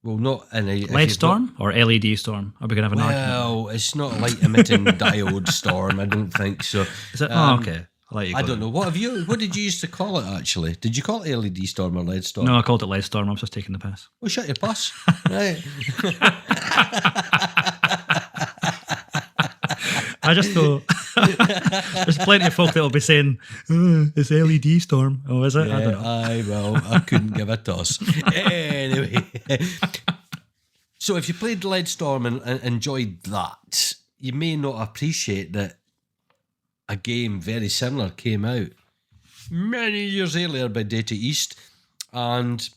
Speaker 3: well, not in a...
Speaker 2: LED Storm or LED Storm? Are we going to have an argument?
Speaker 3: Well, it's not a light-emitting diode storm, I don't think so.
Speaker 2: Is it? Okay. I'll let you go.
Speaker 3: I don't know. What did you used to call it, actually? Did you call it LED Storm or LED Storm?
Speaker 2: No, I called it LED Storm. I was just taking the piss.
Speaker 3: Well, shut your puss. Right.
Speaker 2: I just thought there's plenty of folk that will be saying, it's LED Storm. Oh, is it?
Speaker 3: Yeah, I don't know. I couldn't give a toss. Anyway. So if you played LED Storm and enjoyed that, you may not appreciate that a game very similar came out many years earlier by Data East, and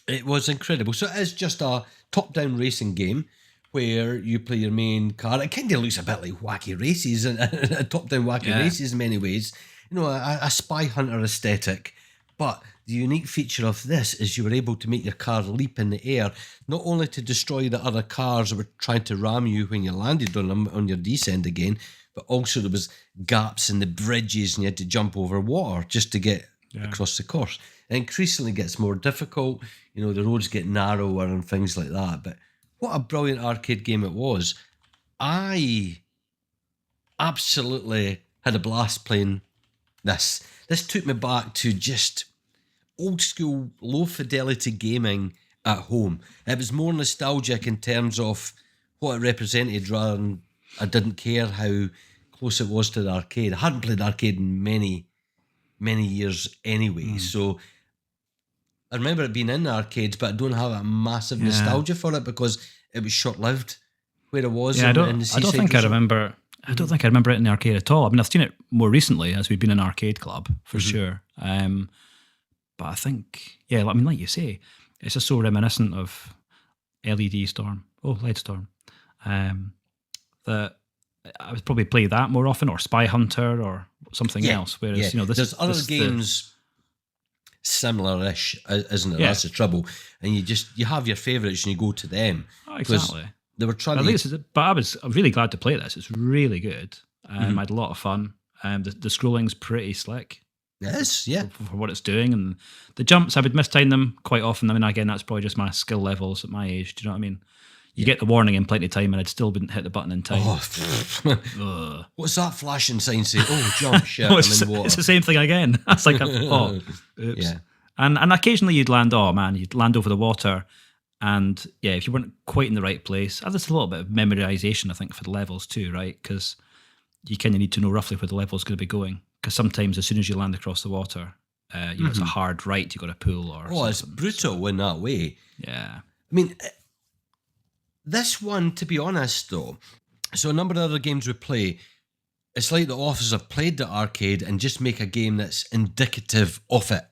Speaker 3: it was incredible. So it is just a top-down racing game where you play your main car. It kind of looks a bit like Wacky Races, and top-down Wacky Races in many ways. A spy hunter aesthetic. But the unique feature of this is you were able to make your car leap in the air, not only to destroy the other cars that were trying to ram you when you landed on them on your descent again, but also there was gaps in the bridges and you had to jump over water just to get across the course. It increasingly gets more difficult. The roads get narrower and things like that. But what a brilliant arcade game it was. I absolutely had a blast playing this. This took me back to just old school, low fidelity gaming at home. It was more nostalgic in terms of what it represented rather than I didn't care how close it was to the arcade. I hadn't played arcade in many, many years anyway, so I remember it being in the arcades, but I don't have a massive nostalgia for it because it was short-lived where it was.
Speaker 2: Yeah, I don't think I remember it in the arcade at all. I mean, I've seen it more recently as we've been in an arcade club for sure. But I think, I mean, like you say, it's just so reminiscent of LED Storm, LED Storm, that I would probably play that more often, or Spy Hunter, or something else. Whereas
Speaker 3: there's other games similar-ish, isn't it? That's the trouble. And you have your favourites and you go to them.
Speaker 2: Oh, exactly.
Speaker 3: They were trying
Speaker 2: but I was really glad to play this. It's really good. I had a lot of fun. The scrolling's pretty slick.
Speaker 3: Yes, yeah.
Speaker 2: For what it's doing. And the jumps, I would mistime them quite often. I mean, again, that's probably just my skill levels at my age. Do you know what I mean? You get the warning in plenty of time and I'd still wouldn't hit the button in time.
Speaker 3: What's that flashing sign say? Oh, jump, shit,
Speaker 2: it's,
Speaker 3: I'm in water.
Speaker 2: It's the same thing again. That's like, oops.
Speaker 3: Yeah.
Speaker 2: And occasionally you'd land over the water. And if you weren't quite in the right place, there's a little bit of memorization, I think, for the levels too, right? Because you kind of need to know roughly where the level's going to be going. Because sometimes as soon as you land across the water, it's a hard right you got to pull or something.
Speaker 3: It's brutal in that way.
Speaker 2: Yeah.
Speaker 3: I mean, this one, to be honest, though, so a number of other games we play, it's like the authors have played the arcade and just make a game that's indicative of it.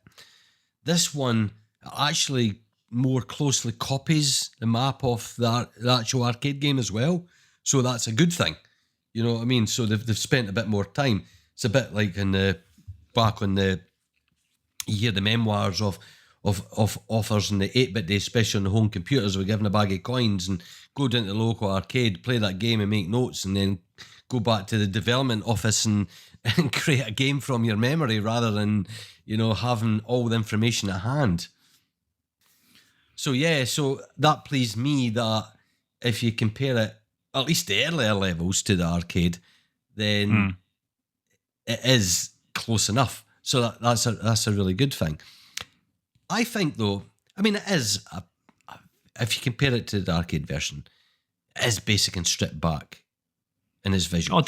Speaker 3: This one actually more closely copies the map of the actual arcade game as well. So that's a good thing. You know what I mean? So they've spent a bit more time. It's a bit like you hear the memoirs of authors in the 8-bit days, especially on the home computers, were given a bag of coins and go down to the local arcade, play that game and make notes, and then go back to the development office and create a game from your memory rather than, having all the information at hand. So that pleased me that if you compare it, at least the earlier levels to the arcade, then it is close enough. So that's a really good thing. I think, though, I mean, it is, if you compare it to the arcade version, it is basic and stripped back in its visuals.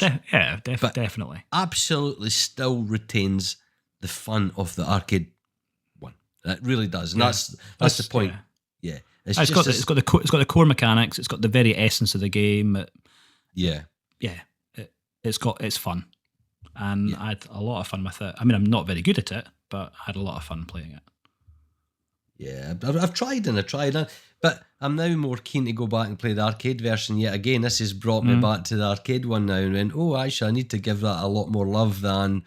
Speaker 2: Definitely.
Speaker 3: Absolutely still retains the fun of the arcade one. It really does. And that's the point. Yeah.
Speaker 2: It's got the core mechanics. It's got the very essence of the game. It's fun. And I had a lot of fun with it. I mean, I'm not very good at it, but I had a lot of fun playing it.
Speaker 3: Yeah, I've tried, but I'm now more keen to go back and play the arcade version yet again. This has brought me back to the arcade one now, and actually I need to give that a lot more love than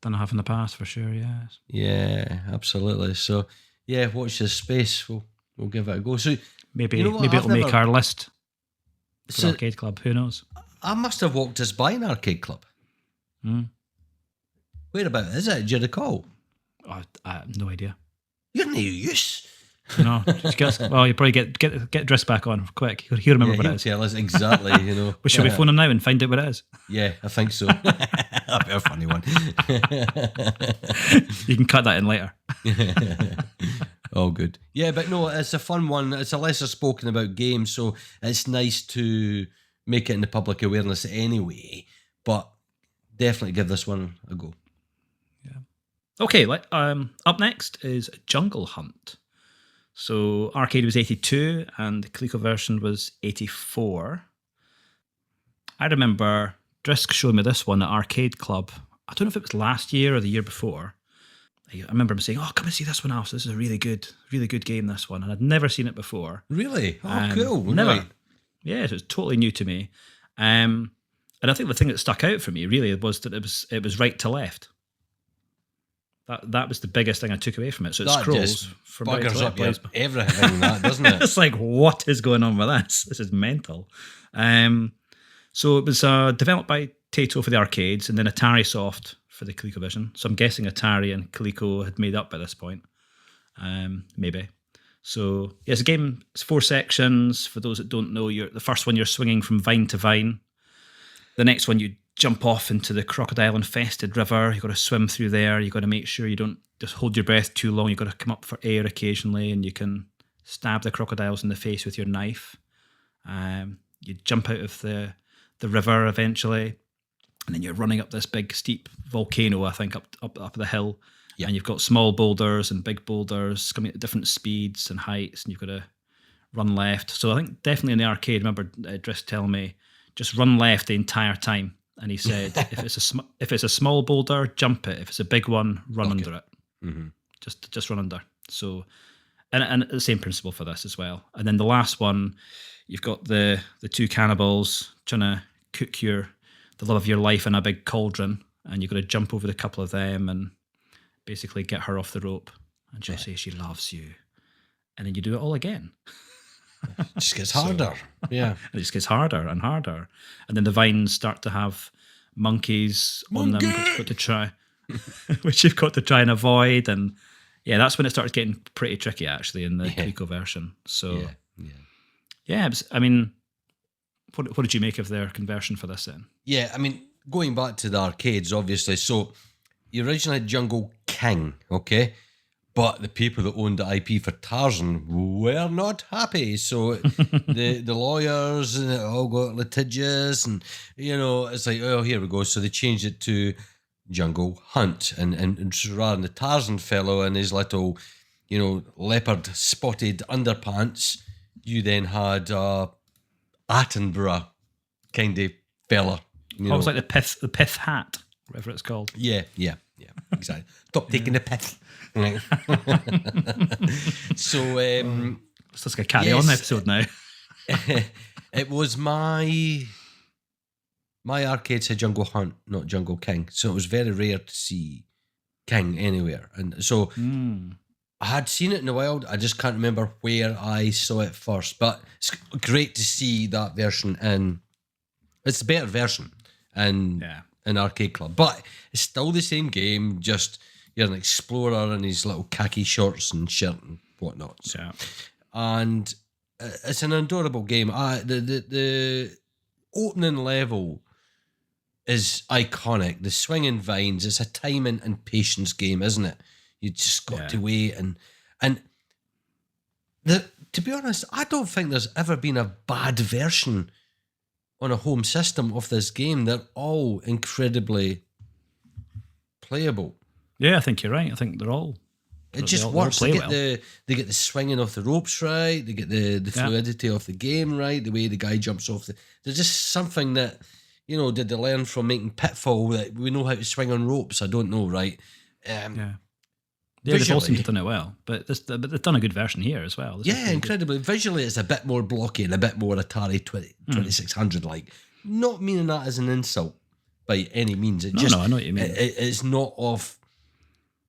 Speaker 2: I have in the past, for sure, yes.
Speaker 3: Yeah, absolutely. So, watch this space. We'll give it a go. So
Speaker 2: maybe it'll make our list for Arcade Club. Who knows?
Speaker 3: I must have walked us by an arcade club. Whereabout is it? Do you recall?
Speaker 2: I have no idea.
Speaker 3: You're no use.
Speaker 2: No, you probably get dressed back on quick. He'll remember what it is.
Speaker 3: Tell us exactly.
Speaker 2: Shall we phone him now and find out what it is?
Speaker 3: Yeah, I think so. That'd be a funny one.
Speaker 2: You can cut that in later.
Speaker 3: Oh, good. Yeah, but no, it's a fun one. It's a lesser spoken about game, so it's nice to make it in the public awareness anyway. But definitely give this one a go.
Speaker 2: Yeah. Okay. Up next is Jungle Hunt. So arcade was 82 and the Colecovision was 84. I remember Drisk showing me this one at Arcade Club. I don't know if it was last year or the year before. I remember him saying, come and see this one, Alf. This is a really good game, this one. And I'd never seen it before.
Speaker 3: Really? Oh, cool.
Speaker 2: Never.
Speaker 3: Right.
Speaker 2: Yeah, it was totally new to me. And I think the thing that stuck out for me really was that it was right to left. That was the biggest thing I took away from it. So it scrolls from right to left.
Speaker 3: Up everything, doesn't it?
Speaker 2: It's like, what is going on with this? This is mental. So it was developed by Taito for the arcades and then Atari Soft for the ColecoVision. So I'm guessing Atari and Coleco had made up by this point. Maybe. So it's a game. It's 4 sections. For those that don't know, the first one you're swinging from vine to vine. The next one you jump off into the crocodile-infested river. You've got to swim through there. You've got to make sure you don't just hold your breath too long. You've got to come up for air occasionally, and you can stab the crocodiles in the face with your knife. You jump out of the river eventually, and then you're running up this big steep volcano, I think, up the hill.
Speaker 3: Yeah.
Speaker 2: And you've got small boulders and big boulders coming at different speeds and heights, and you've got to run left. So I think definitely in the arcade, I remember Driss telling me, just run left the entire time. And he said, if it's a small boulder, jump it. If it's a big one, run under it.
Speaker 3: Mm-hmm.
Speaker 2: Just run under. So, and the same principle for this as well. And then the last one, you've got the two cannibals trying to cook the love of your life in a big cauldron, and you've got to jump over the couple of them and basically get her off the rope, and she'll say she loves you, and then you do it all again.
Speaker 3: It just gets harder. Yeah.
Speaker 2: It just gets harder and harder. And then the vines start to have monkeys on them, which you've got to try and avoid. And yeah, that's when it starts getting pretty tricky, actually, in the Coleco version. So yeah, I mean, what did you make of their conversion for this then?
Speaker 3: Yeah, I mean, going back to the arcades, obviously. So you originally had Jungle King, okay? But the people that owned the IP for Tarzan were not happy. So the lawyers and it all got litigious, and it's like, oh, here we go. So they changed it to Jungle Hunt, and rather than the Tarzan fellow and his little, leopard spotted underpants, you then had Attenborough kind of fella.
Speaker 2: Almost like the pith hat, whatever it's called.
Speaker 3: Yeah, exactly. Stop taking the pith. So
Speaker 2: it's just like a carry-on episode now.
Speaker 3: It was my arcade said Jungle Hunt, not Jungle King. So it was very rare to see King anywhere. And so I had seen it in the wild. I just can't remember where I saw it first. But it's great to see that version, and it's a better version in Arcade Club. But it's still the same game, just you're an explorer in his little khaki shorts and shirt and whatnot.
Speaker 2: Yeah.
Speaker 3: And it's an adorable game. The opening level is iconic. The swinging vines, it's a timing and patience game, isn't it? You just got to wait. And to be honest, I don't think there's ever been a bad version on a home system of this game. They're all incredibly playable.
Speaker 2: Yeah, I think you're right. I think they're all.
Speaker 3: It just works. They get the swinging off the ropes right. They get the fluidity of the game right. The way the guy jumps off there's just something that, did they learn from making Pitfall that we know how to swing on ropes? I don't know, right?
Speaker 2: Yeah, they've all seemed to have done it well, but they've done a good version here as well.
Speaker 3: Incredibly. Good. Visually, it's a bit more blocky and a bit more Atari 2600 like. Not meaning that as an insult by any means.
Speaker 2: No, I know what you mean.
Speaker 3: It's not of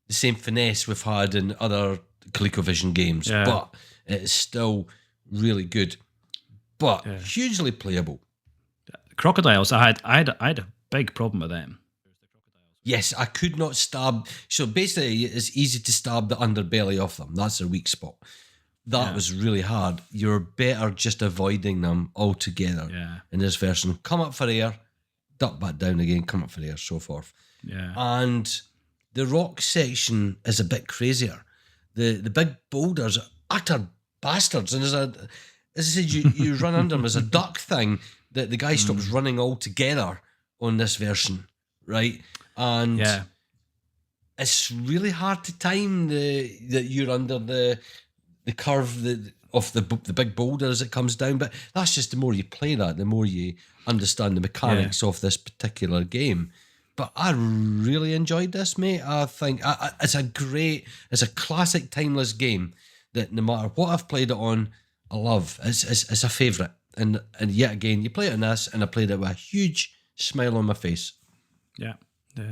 Speaker 3: the same finesse we've had in other ColecoVision games, but it's still really good, but hugely playable.
Speaker 2: Crocodiles, I had a big problem with them.
Speaker 3: Yes, I could not stab. So basically, it's easy to stab the underbelly of them. That's their weak spot. That was really hard. You're better just avoiding them altogether in this version. Come up for air, duck back down again, come up for air, so forth.
Speaker 2: Yeah.
Speaker 3: And the rock section is a bit crazier. The big boulders are utter bastards. And as I said, you run under them as a duck thing that the guy stops running altogether on this version, right? And it's really hard to time that you're under the curve of the big boulder as it comes down. But that's just the more you play that, the more you understand the mechanics of this particular game. But I really enjoyed this, mate. I think it's a classic, timeless game that no matter what I've played it on, I love. It's a favourite. And yet again, you play it on this, and I played it with a huge smile on my face.
Speaker 2: Yeah,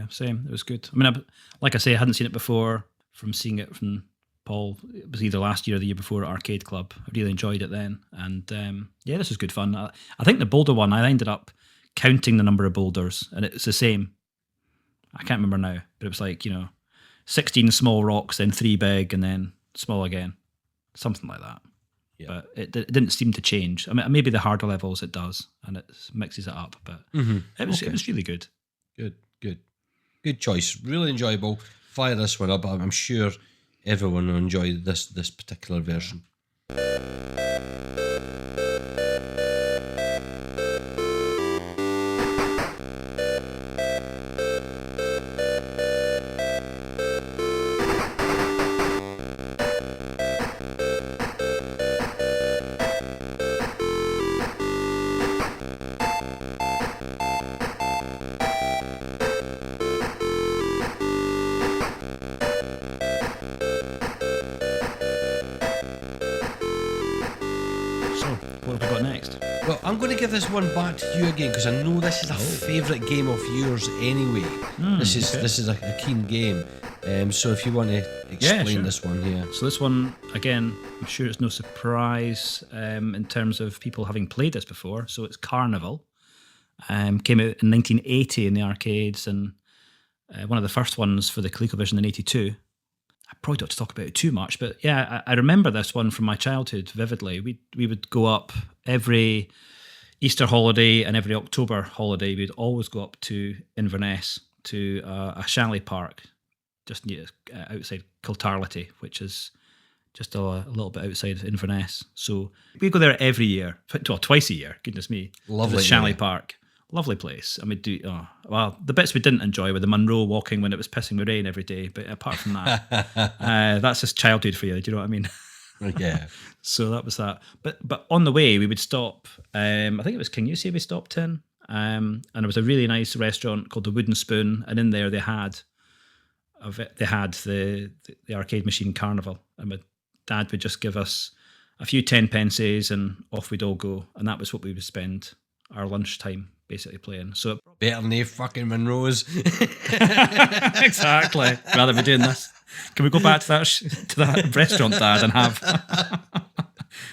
Speaker 2: same. It was good. I mean, like I say, I hadn't seen it before. From seeing it from Paul, it was either last year or the year before at Arcade Club. I really enjoyed it then. And this was good fun. I think the boulder one, I ended up counting the number of boulders, and it's the same. I can't remember now, but it was like, 16 small rocks, then 3 big, and then small again. Something like that. Yeah. But it didn't seem to change. I mean, maybe the harder levels it does, and it mixes it up, but it was really good. Good
Speaker 3: choice. Really enjoyable. Fire this one up. I'm sure everyone will enjoy this particular version.
Speaker 2: What have we got next?
Speaker 3: Well, I'm going to give this one back to you again because I know this is a favourite game of yours anyway. This is a keen game. So if you want to explain this one here.
Speaker 2: So this one, again, I'm sure it's no surprise in terms of people having played this before. So it's Carnival. Came out in 1980 in the arcades, and one of the first ones for the ColecoVision in 82. I probably don't have to talk about it too much, but yeah, I remember this one from my childhood vividly. We would go up every Easter holiday and every October holiday. We'd always go up to Inverness to a chalet park just near outside Kiltarlity, which is just a little bit outside Inverness. So we go there every year, well, twice a year. Goodness me,
Speaker 3: lovely
Speaker 2: the chalet park. Lovely place. I mean, the bits we didn't enjoy were the Munro walking when it was pissing with rain every day. But apart from that, that's just childhood for you. Do you know what I mean?
Speaker 3: Yeah.
Speaker 2: So that was that. But on the way, we would stop. I think it was King Yusi we stopped in, and it was a really nice restaurant called the Wooden Spoon. And in there they had the arcade machine Carnival, and my dad would just give us a few 10 pences, and off we'd all go. And that was what we would spend our lunchtime basically playing. So
Speaker 3: better than they fucking Monroes.
Speaker 2: Exactly. Rather be doing this. Can we go back to that restaurant, Dad, and have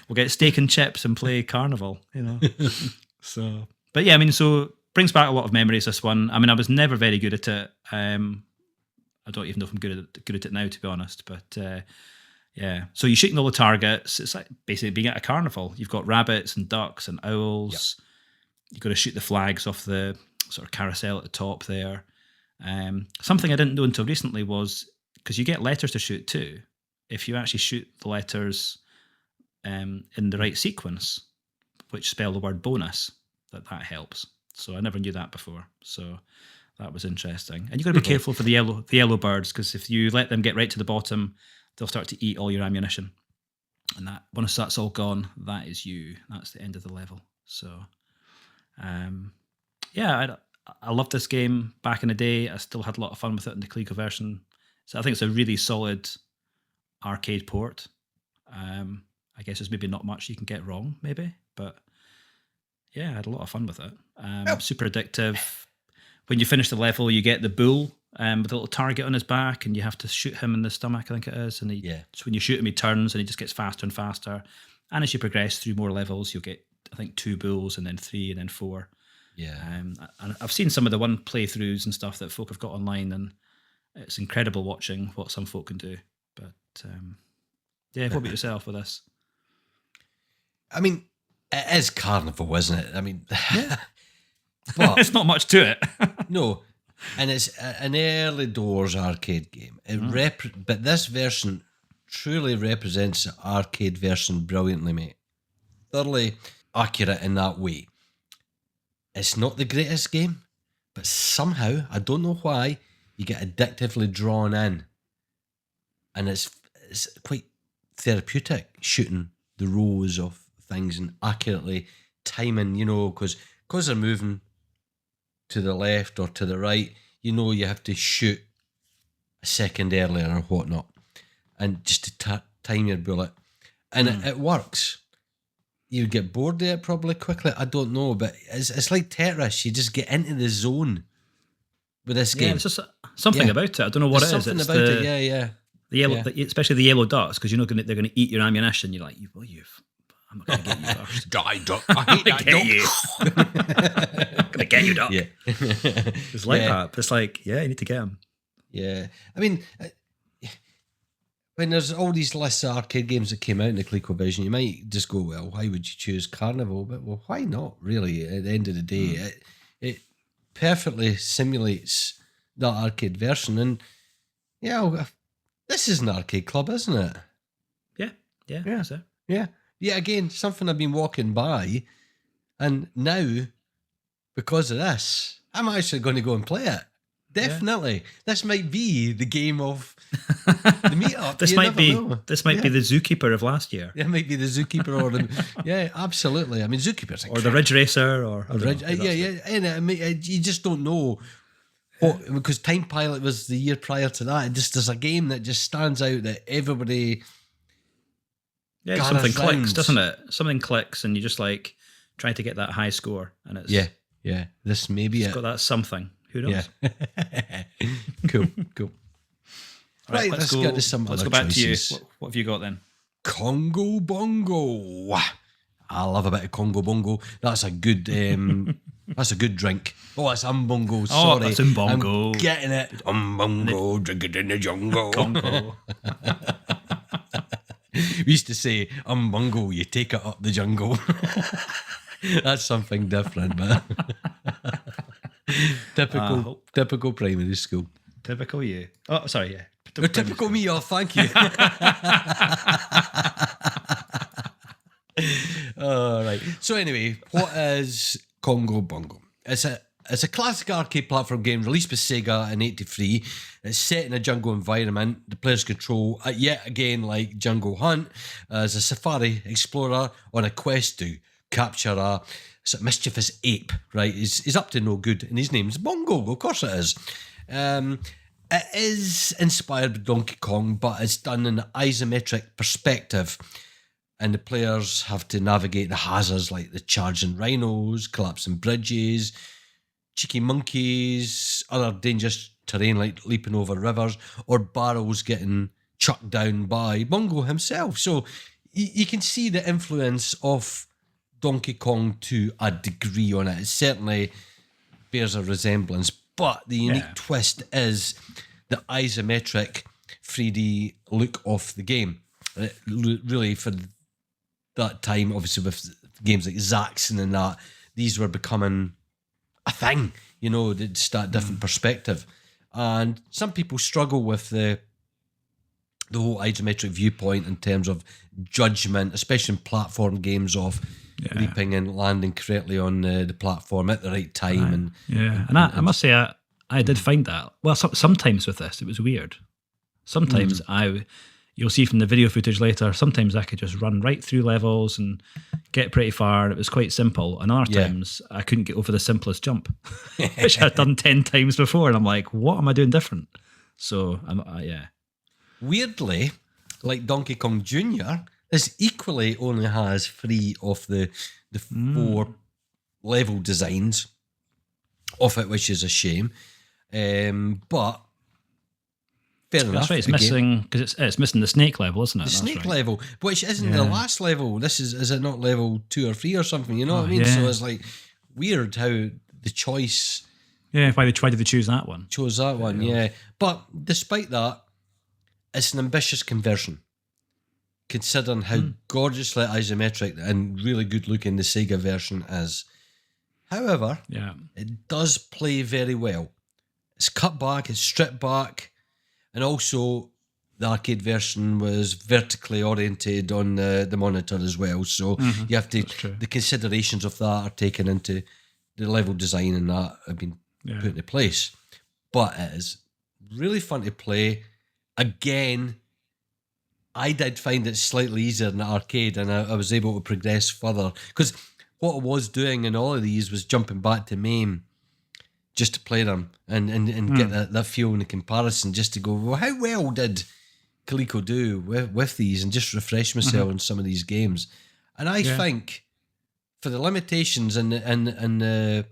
Speaker 2: we'll get steak and chips and play Carnival, you know. So, but yeah, I mean, so brings back a lot of memories. This one. I mean, I was never very good at it. I don't even know if I'm good at it now, to be honest. But yeah, so you're shooting all the targets. It's like basically being at a carnival. You've got rabbits and ducks and owls. Yep. You've got to shoot the flags off the sort of carousel at the top there. Something I didn't know until recently was, because you get letters to shoot too, if you actually shoot the letters in the right sequence, which spell the word bonus, that helps. So I never knew that before. So that was interesting. And you've got to be careful for the yellow birds, because if you let them get right to the bottom, they'll start to eat all your ammunition. And that once that's all gone, that is you. That's the end of the level. So... yeah, I loved this game back in the day. I still had a lot of fun with it in the ColecoVision. So I think it's a really solid arcade port. I guess there's maybe not much you can get wrong, maybe, but yeah, I had a lot of fun with it. Super addictive. When you finish the level, you get the bull with a little target on his back, and you have to shoot him in the stomach, I think it is. And so when you shoot him, he turns, and he just gets faster and faster. And as you progress through more levels, you'll get, I think, 2 bulls, and then 3, and then 4.
Speaker 3: Yeah.
Speaker 2: And I've seen some of the one playthroughs and stuff that folk have got online, and it's incredible watching what some folk can do. But yeah, what about yourself with this?
Speaker 3: I mean, it is Carnival, isn't it? I mean,
Speaker 2: yeah.
Speaker 3: But
Speaker 2: it's not much to it.
Speaker 3: No, and it's an early doors arcade game. But this version truly represents the arcade version brilliantly, mate. Thoroughly accurate in that way. It's not the greatest game, but somehow, I don't know why, you get addictively drawn in. And it's quite therapeutic, shooting the rows of things and accurately timing, you know, because they're moving to the left or to the right, you know you have to shoot a second earlier or whatnot. And just to time your bullet. And it works. You'd get bored of it probably quickly. I don't know, but it's like Tetris. You just get into the zone with this game.
Speaker 2: It's just something about it. I don't know what it is.
Speaker 3: Something about it. Yeah.
Speaker 2: The yellow, especially the yellow dots, because you know they're going to eat your ammunition. You're like, I'm not going to get you first.
Speaker 3: Die, duck. I hate that
Speaker 2: duck. I'm going to get you, duck.
Speaker 3: Yeah.
Speaker 2: It's like that. But it's like, you need to get him.
Speaker 3: Yeah. I mean, when there's all these lists of arcade games that came out in the ColecoVision, you might just go, well, why would you choose Carnival? But, well, why not, really, at the end of the day? It perfectly simulates that arcade version. And, this is an arcade club, isn't it?
Speaker 2: Yeah. That's it.
Speaker 3: Yeah. Yeah, again, something I've been walking by, and now, because of this, I'm actually going to go and play it. Definitely. This might be the game of the meetup.
Speaker 2: This
Speaker 3: You
Speaker 2: might
Speaker 3: never know.
Speaker 2: be the Zookeeper of last year.
Speaker 3: It might be the Zookeeper or the... Yeah, absolutely. I mean, Zookeeper's
Speaker 2: Or the Ridge Racer, or...
Speaker 3: Yeah. And I mean, you just don't know... because Time Pilot was the year prior to that. There's a game that just stands out that everybody...
Speaker 2: Yeah, something clicks, doesn't it? Something clicks, and you just like trying to get that high score, and it's
Speaker 3: yeah. This may be
Speaker 2: it's got that something. Who knows?
Speaker 3: Yeah. Cool. Right, let's get to some
Speaker 2: Let's
Speaker 3: other
Speaker 2: go back
Speaker 3: choices.
Speaker 2: to you. What have you got then?
Speaker 3: Congo Bongo. I love a bit of Congo Bongo. That's a good. That's a good drink. Oh, it's Umbongo. Sorry,
Speaker 2: that's Umbongo.
Speaker 3: I'm getting it. Umbongo, drink it in the jungle.
Speaker 2: Congo.
Speaker 3: We used to say, Umbongo, you take it up the jungle. That's something different, man. Typical primary school.
Speaker 2: Typical you. Oh, sorry, yeah.
Speaker 3: Typical me, oh, thank you. All right. So anyway, what is Congo Bongo? It's a classic arcade platform game released by Sega in '83. It's set in a jungle environment. The players control, yet again, like Jungle Hunt, as a safari explorer on a quest to capture a mischievous ape, right? He's up to no good, and his name's Bongo. Of course it is. It is inspired by Donkey Kong, but it's done in an isometric perspective. And the players have to navigate the hazards like the charging rhinos, collapsing bridges, cheeky monkeys, other dangerous terrain like leaping over rivers, or barrels getting chucked down by Bongo himself. So you can see the influence of Donkey Kong to a degree on it. It certainly bears a resemblance, but the unique twist is the isometric 3D look of the game. Really, for that time, obviously with games like Zaxxon and that, these were becoming a thing, just that different perspective. And some people struggle with the whole isometric viewpoint in terms of judgment, especially in platform games, of leaping and landing correctly on the platform at the right time.
Speaker 2: And I must say, I did find that. Well, sometimes with this, it was weird. Sometimes you'll see from the video footage later, sometimes I could just run right through levels and get pretty far. It was quite simple. And other times I couldn't get over the simplest jump, which I'd done 10 times before. And I'm like, what am I doing different? So,
Speaker 3: Weirdly, like Donkey Kong Jr., this equally only has 3 of the 4 level designs of it, which is a shame. But fair enough.
Speaker 2: That's right. It's missing because it's missing the snake level, isn't it?
Speaker 3: The snake level, which isn't the last level. This is it not level 2 or 3 or something? You know what I mean?
Speaker 2: Yeah.
Speaker 3: So it's like weird how the choice.
Speaker 2: Yeah, why did they choose that one?
Speaker 3: Chose that one, yeah. But despite that, it's an ambitious conversion, considering how gorgeously isometric and really good looking the Sega version is. However, it does play very well. It's cut back, it's stripped back, and also the arcade version was vertically oriented on the monitor as well. So you have to, the considerations of that are taken into the level design, and that have been put into place. But it is really fun to play. Again, I did find it slightly easier in the arcade, and I was able to progress further, because what I was doing in all of these was jumping back to MAME just to play them and get that feel in the comparison, just to go, well, how well did Coleco do with these, and just refresh myself in some of these games. And I think for the limitations and the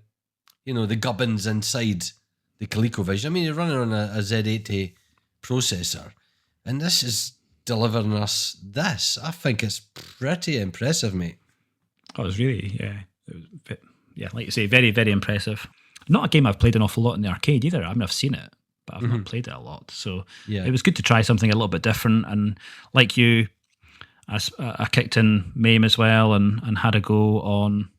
Speaker 3: the gubbins inside the Colecovision, I mean, you're running on a Z80 processor, and this is delivering us this. I think it's pretty impressive, mate.
Speaker 2: Oh, it was really, like you say, very, very impressive. Not a game I've played an awful lot in the arcade either. I mean, I've seen it, but I've not played it a lot. So it was good to try something a little bit different. And like you, I kicked in MAME as well, and had a go on,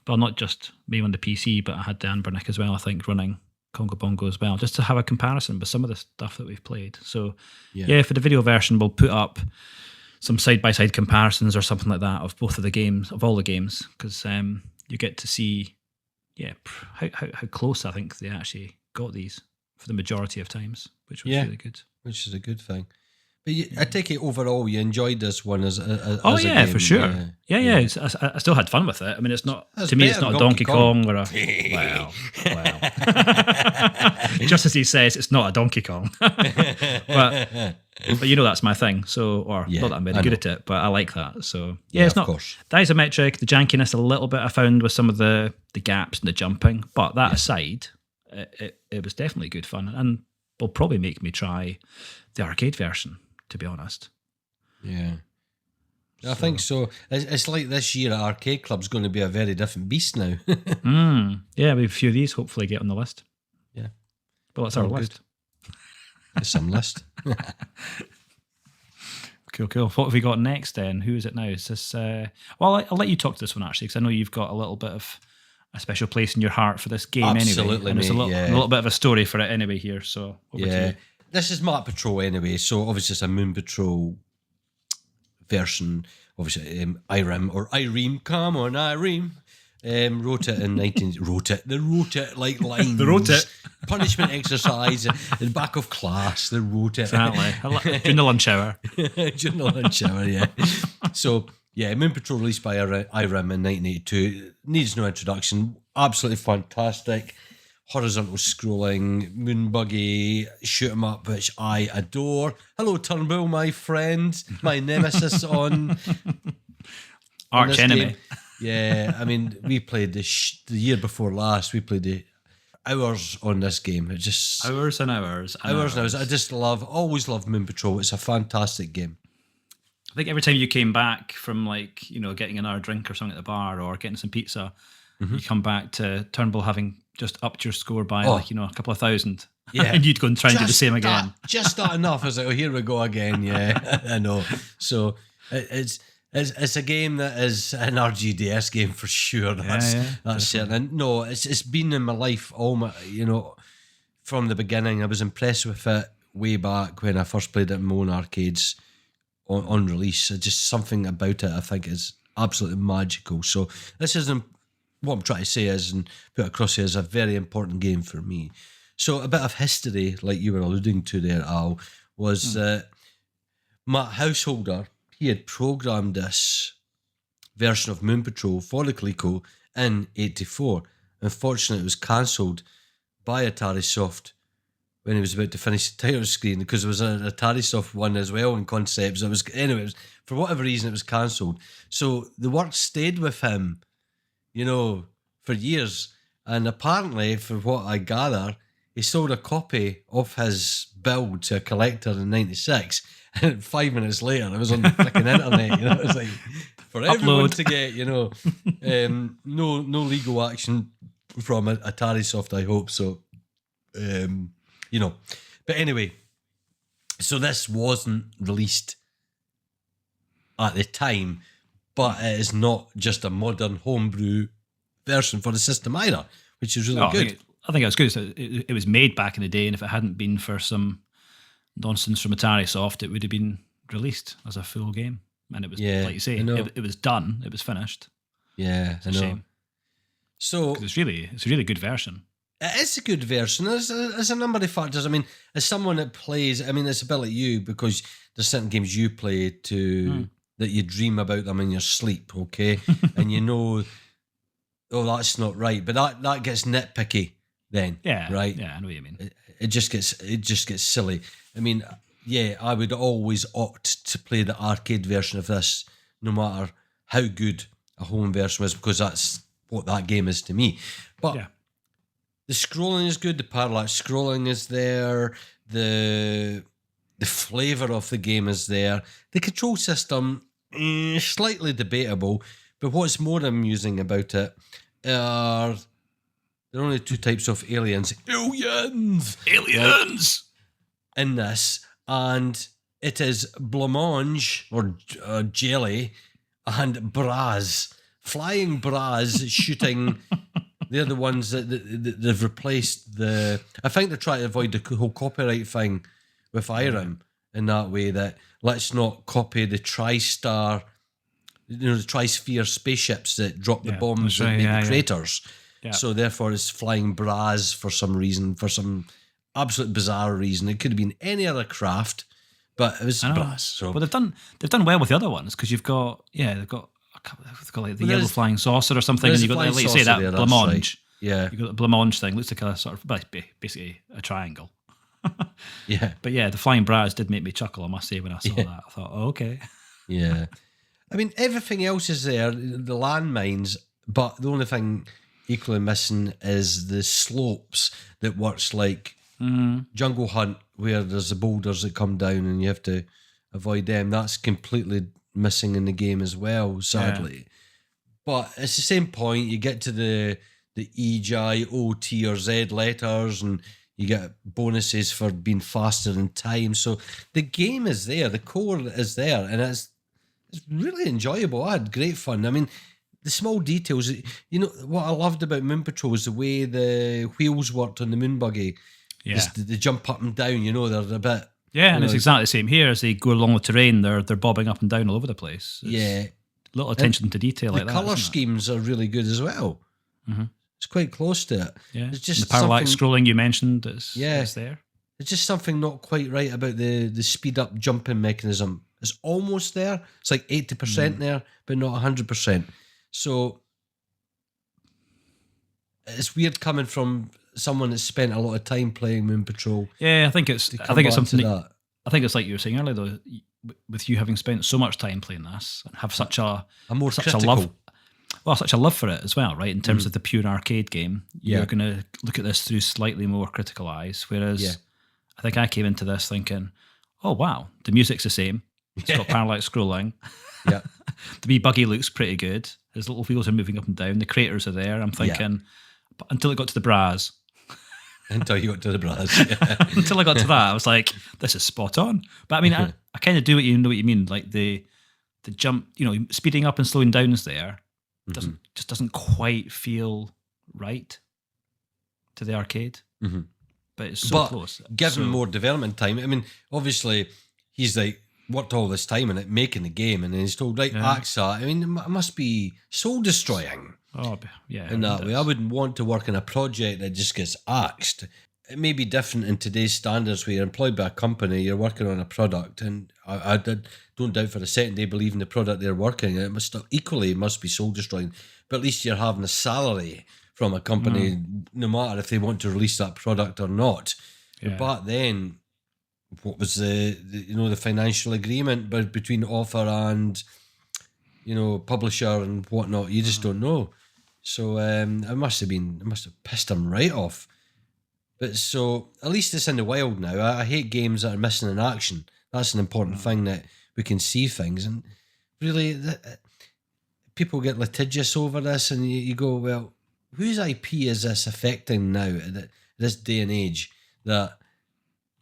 Speaker 2: well, not just MAME on the PC, but I had the Anbernic as well, I think, running Congo Bongo as well, just to have a comparison with some of the stuff that we've played. So for the video version, we'll put up some side-by-side comparisons or something like that of both of the games, of all the games, because you get to see, how close I think they actually got these for the majority of times, which was really good.
Speaker 3: Which is a good thing. But I take it overall, you enjoyed this one as a
Speaker 2: game. For sure.
Speaker 3: Yeah.
Speaker 2: I still had fun with it. I mean, it's not,
Speaker 3: That's
Speaker 2: to me,
Speaker 3: better
Speaker 2: it's not a
Speaker 3: than
Speaker 2: Donkey Kong or a... Wow. Just as he says, it's not a Donkey Kong. but you know that's my thing. So, not that I'm very good at it, but I like that. So, it's not...
Speaker 3: Course.
Speaker 2: The isometric, the jankiness a little bit I found with some of the gaps and the jumping. But that aside, it was definitely good fun. And will probably make me try the arcade version, to be honest.
Speaker 3: Yeah. I think so. It's like this year at Arcade Club's going to be a very different beast now.
Speaker 2: Yeah, we have a few of these hopefully get on the list.
Speaker 3: Yeah.
Speaker 2: Well, that's our list.
Speaker 3: It's some list.
Speaker 2: Cool. What have we got next then? Who is it now? Is this... I'll let you talk to this one actually, because I know you've got a little bit of a special place in your heart for this game.
Speaker 3: Absolutely,
Speaker 2: anyway. And there's a little bit of a story for it anyway here, so over to you.
Speaker 3: This is Map Patrol anyway, so obviously it's a Moon Patrol version. Obviously, Irem or Irene, come on, Irene. Wrote it in 19... They wrote it like lines.
Speaker 2: They wrote it.
Speaker 3: Punishment exercise in the back of class. They wrote it.
Speaker 2: Exactly. During the lunch hour.
Speaker 3: During the lunch hour, yeah. So, Moon Patrol released by Irem in 1982. Needs no introduction. Absolutely fantastic. Horizontal scrolling, moon buggy, shoot 'em up, which I adore. Hello, Turnbull, my friend, my nemesis on
Speaker 2: arch enemy.
Speaker 3: Game. Yeah, I mean, we played the year before last. We played the hours on this game. It just
Speaker 2: hours and hours.
Speaker 3: I just always love Moon Patrol. It's a fantastic game.
Speaker 2: I think every time you came back from getting another drink or something at the bar or getting some pizza, you come back to Turnbull having just upped your score by a couple of thousand. Yeah. And you'd go and try and do the same again.
Speaker 3: Just that enough. I was like, here we go again. Yeah, I know. So it's a game that is an RGDS game for sure. That's certain. And no, it's been in my life from the beginning. I was impressed with it way back when I first played it in my own arcades on release. Just something about it I think is absolutely magical. So this is what I'm trying to say is, and put across here, is a very important game for me. So a bit of history, like you were alluding to there, Al, was Matt Householder. He had programmed this version of Moon Patrol for the Coleco in '84. Unfortunately, it was cancelled by Atari Soft when he was about to finish the title screen, because there was an Atari Soft one as well in concepts. For whatever reason, it was cancelled. So the work stayed with him, for years. And apparently, for what I gather, he sold a copy of his build to a collector in '96. And 5 minutes later, it was on the freaking internet. It was like for everyone to get. No legal action from Atari Soft, I hope so. But anyway, so this wasn't released at the time, but it is not just a modern homebrew version for the system either, which is really good.
Speaker 2: I think it was good. So it was made back in the day, and if it hadn't been for some nonsense from Atari Soft, it would have been released as a full game. And it was, like you say, it was done. It was finished.
Speaker 3: Yeah,
Speaker 2: it's a shame.
Speaker 3: So
Speaker 2: it's a really good version.
Speaker 3: It is a good version. There's a number of factors. I mean, as someone that plays, it's a bit like you, because there's certain games you play that you dream about them in your sleep, okay? And oh, that's not right. But that gets nitpicky then. Yeah. Right?
Speaker 2: Yeah, I know what you mean.
Speaker 3: It just gets silly. I would always opt to play the arcade version of this, no matter how good a home version was, because that's what that game is to me. But the scrolling is good. The parallax scrolling is there. The flavour of the game is there. The control system, slightly debatable. But what's more amusing about it are there are only two types of aliens. Aliens! In this. And it is blancmange, or jelly, and bras. Flying bras shooting... They're the ones that they've replaced I think they're trying to avoid the whole copyright thing with Irem. in that way that let's not copy the TriStar, the Trisphere spaceships that drop the bombs that make the craters.
Speaker 2: Yeah.
Speaker 3: So therefore it's flying bras for some reason, for some absolute bizarre reason. It could have been any other craft, but it was brass. So,
Speaker 2: well, they've done well with the other ones because they've got like the yellow flying saucer or something, and you've got like you say that blancmange.
Speaker 3: Right. Yeah,
Speaker 2: you've got the blancmange thing. Looks like a sort of basically a triangle.
Speaker 3: Yeah,
Speaker 2: but yeah, the flying bras did make me chuckle. I must say when I saw that, I thought, oh, okay.
Speaker 3: Yeah, I mean everything else is there, the landmines, but the only thing equally missing is the slopes that works like Jungle Hunt, where there's the boulders that come down and you have to avoid them. That's completely missing in the game as well, sadly. Yeah. But it's the same point. You get to the E, J, O, T, or Z letters, and you get bonuses for being faster than time. So the game is there, the core is there, and it's really enjoyable. I had great fun. I mean, the small details. You know what I loved about Moon Patrol is the way the wheels worked on the moon buggy.
Speaker 2: Yeah,
Speaker 3: they jump up and down. You know, they're a bit.
Speaker 2: Yeah, and it's exactly the same here. As they go along the terrain, they're bobbing up and down all over the place. It's little attention to detail like that. The
Speaker 3: colour schemes are really good as well. Mm-hmm. It's quite close to it.
Speaker 2: Yeah, it's just the parallax scrolling you mentioned. It's there.
Speaker 3: It's just something not quite right about the speed up jumping mechanism. It's almost there. It's like 80% there, but not 100%. So it's weird coming from someone that's spent a lot of time playing Moon Patrol.
Speaker 2: Yeah, I think it's something. I think it's like you were saying earlier, though, with you having spent so much time playing this and have such a love for it as well, right? In terms of the pure arcade game, you're going to look at this through slightly more critical eyes. Whereas I think I came into this thinking, oh wow, the music's the same. It's got parallax scrolling.
Speaker 3: Yeah,
Speaker 2: the wee buggy looks pretty good. His little wheels are moving up and down. The craters are there. I'm thinking, but until it got to the bras.
Speaker 3: Until you got to the bras.
Speaker 2: Until I got to that, I was like, this is spot on. But I mean, I kind of do what you mean. Like the jump, speeding up and slowing down is there. Doesn't quite feel right to the arcade. Mm-hmm. But it's so close.
Speaker 3: Give him more development time. I mean, obviously, he's like worked all this time in it, making the game, and then he's told, axe that. I mean, it must be soul destroying.
Speaker 2: Oh, yeah.
Speaker 3: In that way, I wouldn't want to work in a project that just gets axed. It may be different in today's standards where you're employed by a company, you're working on a product, and I don't doubt for a second they believe in the product they're working, and it must be soul destroying. But at least you're having a salary from a company, no matter if they want to release that product or not. Yeah. But then, what was the financial agreement between author and publisher and whatnot? You just don't know. So it must have pissed him right off. But so at least it's in the wild now. I hate games that are missing in action. That's an important thing, that we can see things. And really, people get litigious over this, and you go, well, whose IP is this affecting now at this day and age that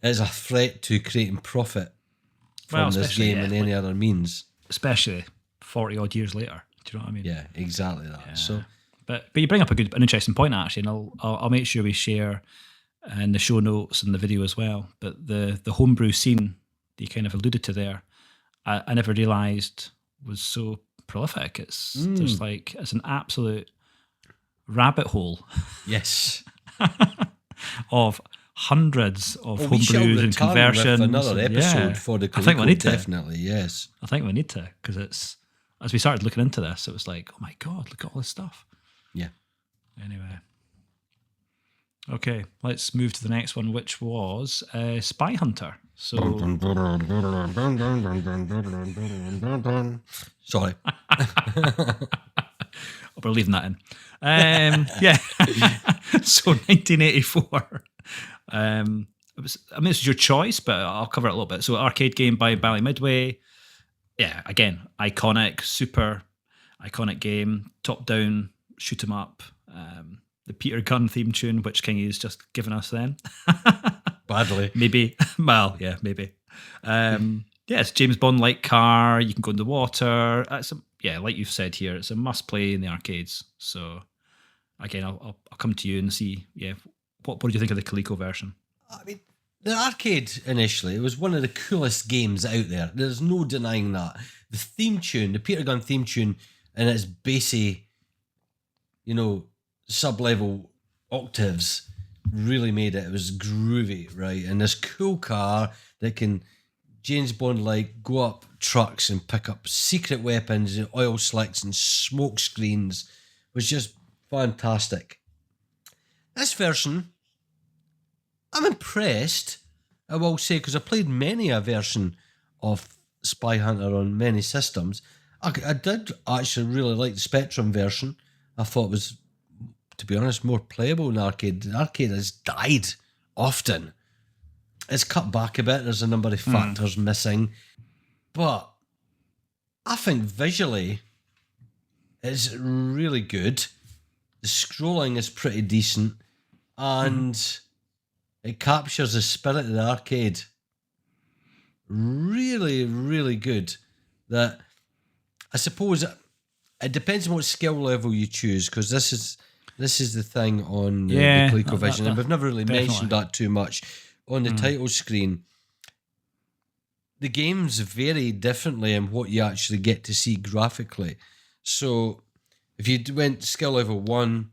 Speaker 3: is a threat to creating profit from this game in any other means? Especially
Speaker 2: 40 odd years later. Do you know what I mean?
Speaker 3: Yeah, exactly that. Yeah. So,
Speaker 2: but you bring up an interesting point, actually, and I'll make sure we share in the show notes and the video as well. But the homebrew scene that you kind of alluded to there, I never realised was so prolific. It's an absolute rabbit hole.
Speaker 3: Yes.
Speaker 2: of hundreds of homebrews and conversions.
Speaker 3: Another episode for the Coleco, I think we need to. Definitely, yes.
Speaker 2: I think we need to, because it's, as we started looking into this, it was like, oh my God, look at all this stuff.
Speaker 3: Yeah.
Speaker 2: Anyway. Okay, let's move to the next one, which was Spy Hunter. So,
Speaker 3: sorry.
Speaker 2: We're leaving that in. Yeah. So 1984. This is your choice, but I'll cover it a little bit. So arcade game by Bally Midway. Yeah, again, iconic, super iconic game. Top down, shoot 'em up. The Peter Gunn theme tune, which Kingy has just given us then.
Speaker 3: Badly.
Speaker 2: Maybe. Well, yeah, maybe. It's James Bond-like car. You can go in the water. Like you've said here, it's a must-play in the arcades. So, again, I'll come to you and see, what do you think of the Coleco version?
Speaker 3: I mean, The arcade initially, it was one of the coolest games out there. There's no denying that. The theme tune, the Peter Gunn theme tune, and its bassy, sub-level octaves really made it. It was groovy, right? And this cool car that can James Bond like go up trucks and pick up secret weapons and oil slicks and smoke screens was just fantastic. This version, I'm impressed, I will say, because I played many a version of Spy Hunter on many systems. I did actually really like the Spectrum version. I thought it was, to be honest, more playable in arcade. The arcade has died often. It's cut back a bit. There's a number of factors missing. But I think visually it's really good. The scrolling is pretty decent. And it captures the spirit of the arcade. Really, really good. That I suppose it depends on what skill level you choose, because this is the thing on the ColecoVision, and we've never really mentioned that too much. On the title screen, the games vary differently in what you actually get to see graphically. So if you went skill level 1,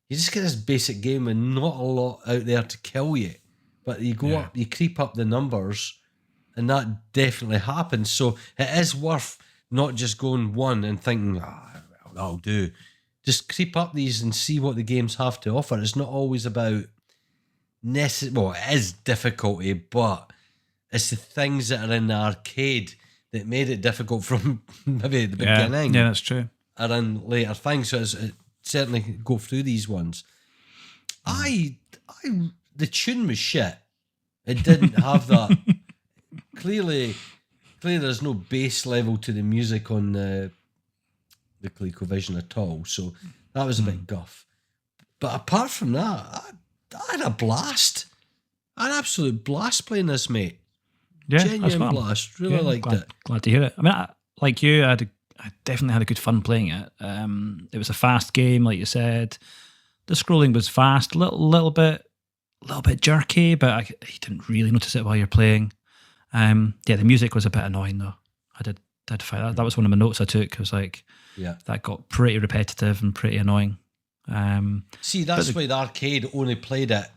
Speaker 3: you just get this basic game with not a lot out there to kill you. But you go up, you creep up the numbers, and that definitely happens. So it is worth not just going 1 and thinking, that'll do. Just creep up these and see what the games have to offer. It's not always about well, it is difficulty, but it's the things that are in the arcade that made it difficult from maybe the beginning.
Speaker 2: Yeah, that's true.
Speaker 3: Are in later things, so it's certainly go through these ones. The tune was shit. It didn't have that. Clearly there's no bass level to the music on the ColecoVision at all, so that was a bit guff. But apart from that, I had a blast. An absolute blast playing this, mate.
Speaker 2: Yeah,
Speaker 3: genuine blast. Really liked it.
Speaker 2: Glad to hear it. I mean, like you, I definitely had a good fun playing it. It was a fast game, like you said. The scrolling was fast, little bit jerky, but you didn't really notice it while you're playing. The music was a bit annoying though. I did find that. That was one of my notes I took. It was like, that got pretty repetitive and pretty annoying.
Speaker 3: See, that's why the arcade only played it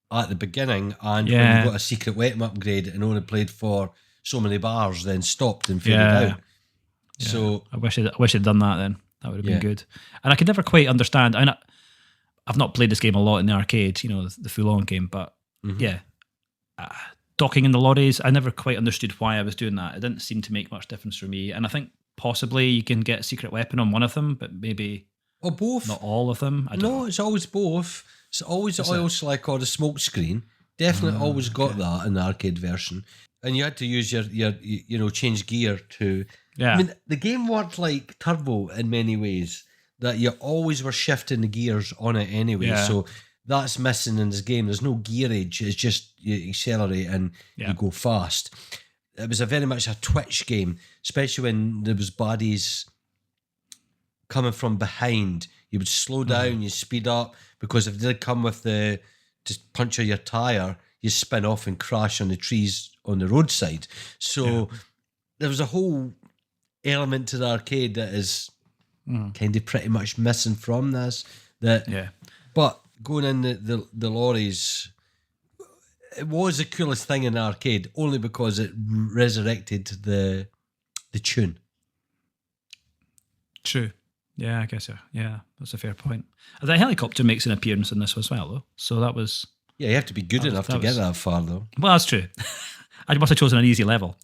Speaker 3: at the beginning, and when you got a secret weapon upgrade and only played for so many bars, then stopped and faded out. Yeah. So
Speaker 2: I wish I'd done that then. That would have been good. And I could never quite understand. I've not played this game a lot in the arcade, the full-on game, but docking in the lorries, I never quite understood why I was doing that. It didn't seem to make much difference for me. And I think possibly you can get a secret weapon on one of them, but maybe
Speaker 3: or both.
Speaker 2: Not all of them. I don't know.
Speaker 3: It's always both. It's always the oil slick or the smoke screen. Definitely always got that in the arcade version. And you had to use your change gear to...
Speaker 2: Yeah.
Speaker 3: I mean, the game worked like Turbo in many ways, that you always were shifting the gears on it anyway. Yeah. So that's missing in this game. There's no gearage. It's just you accelerate and you go fast. It was very much a twitch game, especially when there was baddies coming from behind. You would slow down, you speed up, because if they did come with the just puncture your tire, you spin off and crash on the trees on the roadside. So there was a whole element to the arcade that is kind of pretty much missing from this. But going in the lorries, it was the coolest thing in the arcade, only because it resurrected the tune.
Speaker 2: True. Yeah, I guess so. Yeah, that's a fair point. The helicopter makes an appearance in this as well, though. So that was...
Speaker 3: Yeah, you have to be good enough to get that far, though.
Speaker 2: Well, that's true. I must have chosen an easy level.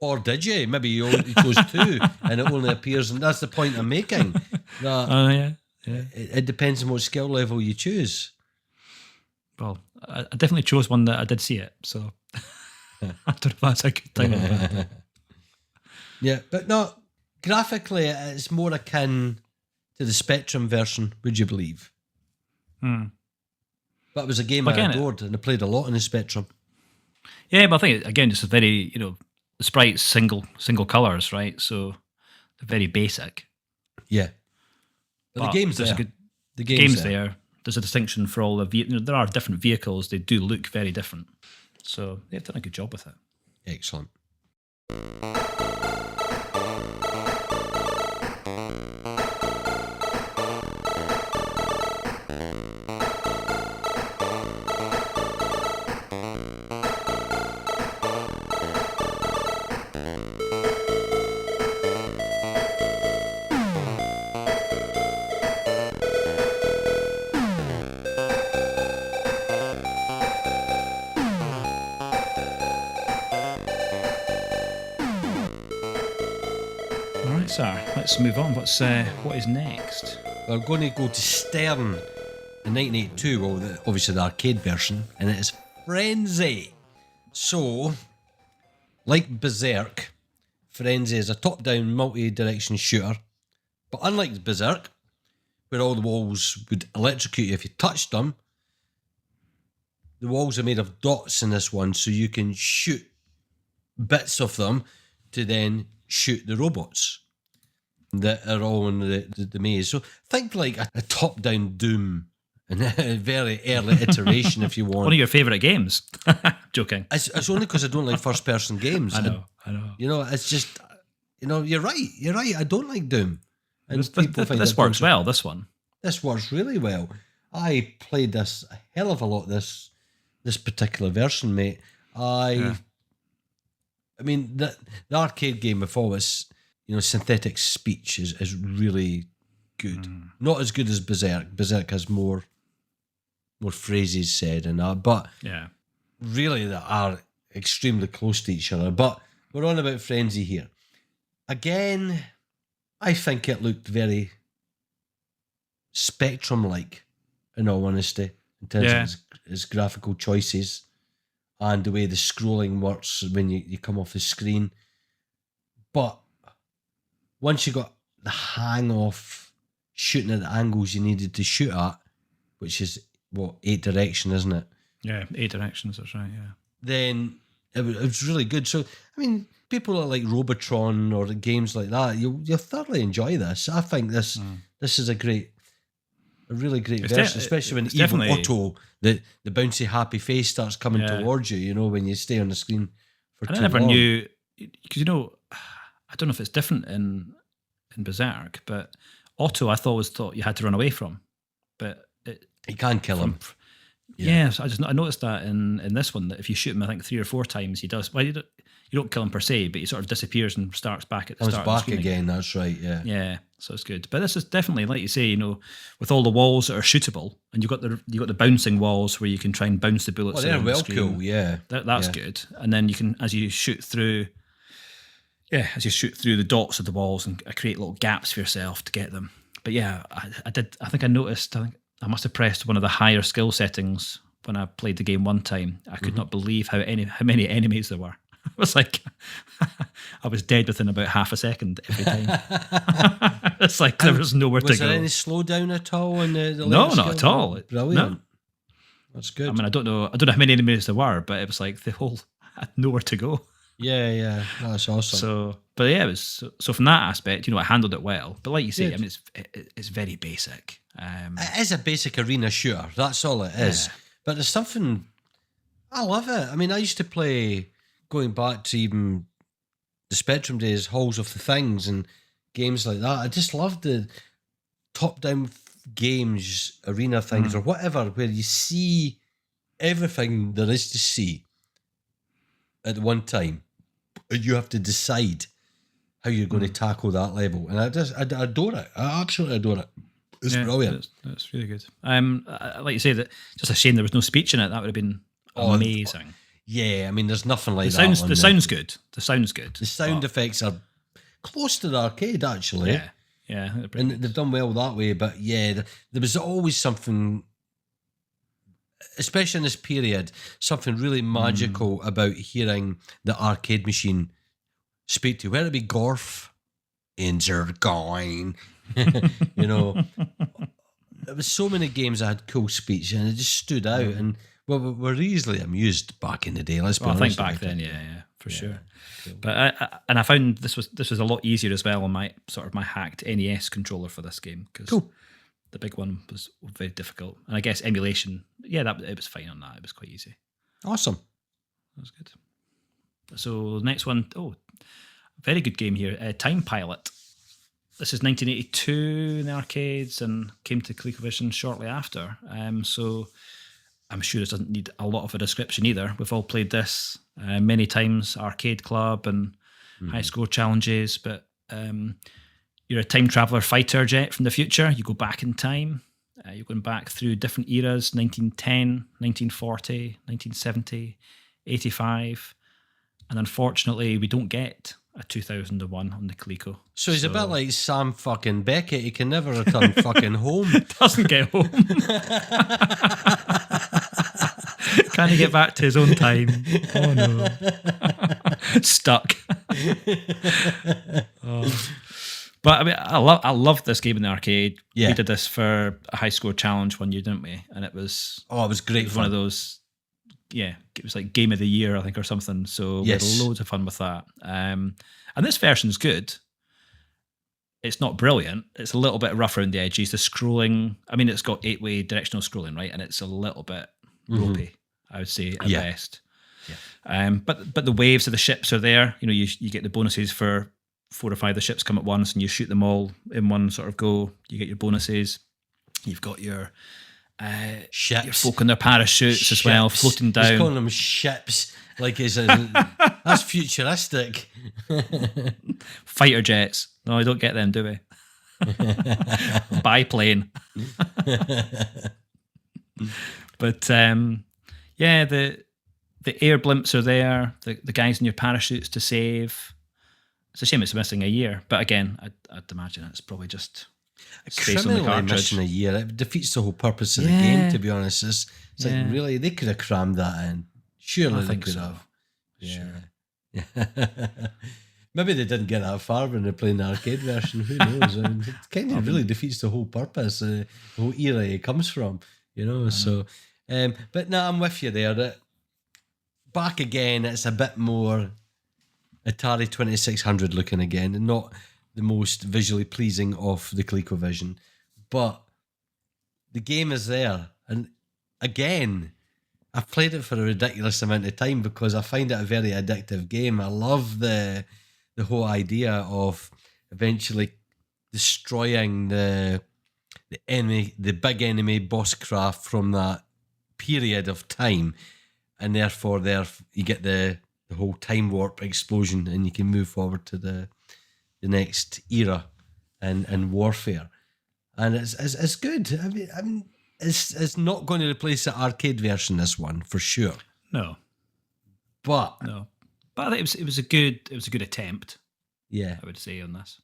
Speaker 3: Or did you? Maybe you chose 2 and it only appears, and that's the point I'm making. That it depends on what skill level you choose.
Speaker 2: Well, I definitely chose one that I did see it, so I don't know if that's a good thing or bad.
Speaker 3: Yeah, but no, graphically it's more akin to the Spectrum version, would you believe? But it was a game I adored, and I played a lot in the Spectrum.
Speaker 2: Yeah, but I think, again, just a very, the sprites single colours, right? So they're very basic.
Speaker 3: Yeah. But the game's there.
Speaker 2: The game's there. there's a distinction for all the there are different vehicles. They do look very different. So they've done a good job with it.
Speaker 3: Excellent.
Speaker 2: Let's move on. What is next?
Speaker 3: We're going to go to Stern in 1982, well, obviously the arcade version, and it is Frenzy. So, like Berserk, Frenzy is a top-down multi-direction shooter, but unlike Berserk, where all the walls would electrocute you if you touched them, the walls are made of dots in this one, so you can shoot bits of them to then shoot the robots that are all in the maze. So think like a top-down Doom in a very early iteration, if you want.
Speaker 2: One of your favourite games. Joking.
Speaker 3: It's only because I don't like first-person games.
Speaker 2: I know.
Speaker 3: You know, it's just, you're right. I don't like Doom. And
Speaker 2: this works well, this one.
Speaker 3: This works really well. I played this a hell of a lot, this particular version, mate. I mean, the arcade game before was, synthetic speech is really good. Not as good as Berserk. Berserk has more phrases said and that, but really they are extremely close to each other. But we're on about Frenzy here. Again, I think it looked very Spectrum-like, in all honesty, in terms of its graphical choices and the way the scrolling works when you come off the screen. But once you got the hang of shooting at the angles you needed to shoot at, which is, 8 direction, isn't it?
Speaker 2: Yeah, 8 directions, that's right, yeah.
Speaker 3: Then it was really good. So, I mean, people that like Robotron or games like that, you'll thoroughly enjoy this. I think this is a really great version, especially when even Otto, the bouncy happy face starts coming towards you, when you stay on the screen for too long. I never
Speaker 2: knew, because I don't know if it's different in Berserk, but Otto I thought you had to run away from, but
Speaker 3: you can kill him.
Speaker 2: So I noticed that in this one, that if you shoot him, I think 3 or 4 times, he does. Well, you don't kill him per se, but he sort of disappears and starts back at the start.
Speaker 3: Comes back again. That's right. Yeah.
Speaker 2: Yeah. So it's good, but this is definitely, like you say, with all the walls that are shootable, and you got the bouncing walls where you can try and bounce the bullets.
Speaker 3: They're well
Speaker 2: the
Speaker 3: cool. Yeah.
Speaker 2: That's good, and then you can, as you shoot through the dots of the walls and create little gaps for yourself to get them. But yeah, I think I noticed. I think I must have pressed one of the higher skill settings when I played the game one time. I could not believe how many enemies there were. I was like, I was dead within about half a second every time. It's like there was nowhere to go.
Speaker 3: Was there any slowdown at all in the
Speaker 2: No, not at all.
Speaker 3: Brilliant.
Speaker 2: No.
Speaker 3: That's good.
Speaker 2: I mean, I don't know how many enemies there were, but it was like the whole had nowhere to go.
Speaker 3: Yeah, that's awesome.
Speaker 2: So it was so from that aspect, I handled it well. But like you say, I mean, it's very basic.
Speaker 3: It is a basic arena shooter. That's all it is. But there's something, I love it. I mean, I used to play, going back to even the Spectrum days, Halls of the Things and games like that. I just loved the top-down games, arena things or whatever, where you see everything there is to see at one time. You have to decide how you're going to tackle that level. And I adore it. I absolutely adore it. It's brilliant.
Speaker 2: That's really good. Like you say, that just a shame there was no speech in it. That would have been amazing.
Speaker 3: Yeah, I mean, there's nothing like
Speaker 2: that.
Speaker 3: The
Speaker 2: sound's good. The sound's good.
Speaker 3: The sound effects are close to the arcade, actually.
Speaker 2: Yeah.
Speaker 3: And they've done well that way. But yeah, there was always something, especially in this period, something really magical about hearing the arcade machine speak to you. Whether it be Gorf, Inzergoin, there was so many games that had cool speech and it just stood out. And we're easily amused back in the day. Let's be honest.
Speaker 2: I think back then, for sure. Cool. But I found this was a lot easier as well on my hacked NES controller for this game because The big one was very difficult. And I guess emulation, it was fine on that. It was quite easy.
Speaker 3: Awesome.
Speaker 2: That was good. So the next one, very good game here. Time Pilot. This is 1982 in the arcades and came to ColecoVision shortly after. So I'm sure this doesn't need a lot of a description either. We've all played this many times, arcade club and high score challenges. But you're a time traveler fighter jet from the future. You go back in time. You're going back through different eras, 1910, 1940, 1970, 85. And unfortunately, we don't get a 2001 on the Coleco.
Speaker 3: So he's a bit like Sam fucking Beckett. He can never return fucking home.
Speaker 2: Doesn't get home. Can't he get back to his own time? Oh no. Stuck. But I mean, I love this game in the arcade.
Speaker 3: Yeah.
Speaker 2: We did this for a high score challenge one year, didn't we? And it was
Speaker 3: it was great fun.
Speaker 2: One of those, it was like game of the year, I think, or something. So we had loads of fun with that. And this version's good. It's not brilliant. It's a little bit rough around the edges. The scrolling, I mean, it's got 8-way directional scrolling, right? And it's a little bit ropey, I would say, at best. Yeah. But the waves of the ships are there. You know, you get the bonuses for 4 or 5 of the ships come at once and you shoot them all in one sort of go. You get your bonuses. You've got your
Speaker 3: ships.
Speaker 2: Your folk on their parachutes as well, floating down.
Speaker 3: He's calling them ships. Like that's futuristic.
Speaker 2: Fighter jets. No, I don't get them, do we? Biplane. But the air blimps are there. The guys in your parachutes to save. It's a shame it's missing a year, but again, I'd imagine it's probably just space on the cartridge.
Speaker 3: Missing a year. It defeats the whole purpose of the game. To be honest, it's like really they could have crammed that in. Surely they could have. Yeah. Maybe they didn't get that far when they're playing the arcade version. Who knows? I mean, it kind of really defeats the whole purpose, the whole era it comes from. You know. So, but no, I'm with you there. That back again, it's a bit more Atari 2600 looking again, and not the most visually pleasing of the ColecoVision, but the game is there. And again, I've played it for a ridiculous amount of time because I find it a very addictive game. I love the whole idea of eventually destroying the enemy, the big enemy boss craft from that period of time, and therefore you get the whole time warp explosion, and you can move forward to the next era and warfare, and it's good. I mean, it's not going to replace the arcade version. This one for sure.
Speaker 2: No,
Speaker 3: but
Speaker 2: I think it was a good attempt.
Speaker 3: Yeah,
Speaker 2: I would say on this.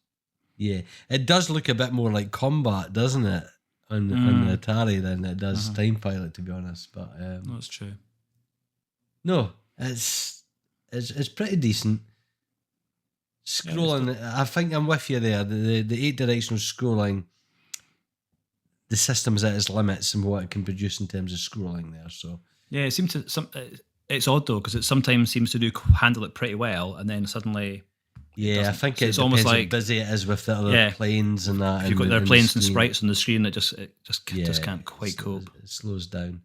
Speaker 3: Yeah, it does look a bit more like Combat, doesn't it, on the Atari than it does Time Pilot, to be honest. But
Speaker 2: that's true.
Speaker 3: No, it's pretty decent. Scrolling, I think I'm with you there. The 8-directional scrolling, the system's at its limits and what it can produce in terms of scrolling there. So
Speaker 2: yeah, it seems to it's odd though because it sometimes seems to handle it pretty well, and then suddenly.
Speaker 3: Yeah, I think it's almost like how busy it is with the other planes and that.
Speaker 2: If you've got their planes and sprites on the screen, it just can't quite cope.
Speaker 3: It slows down,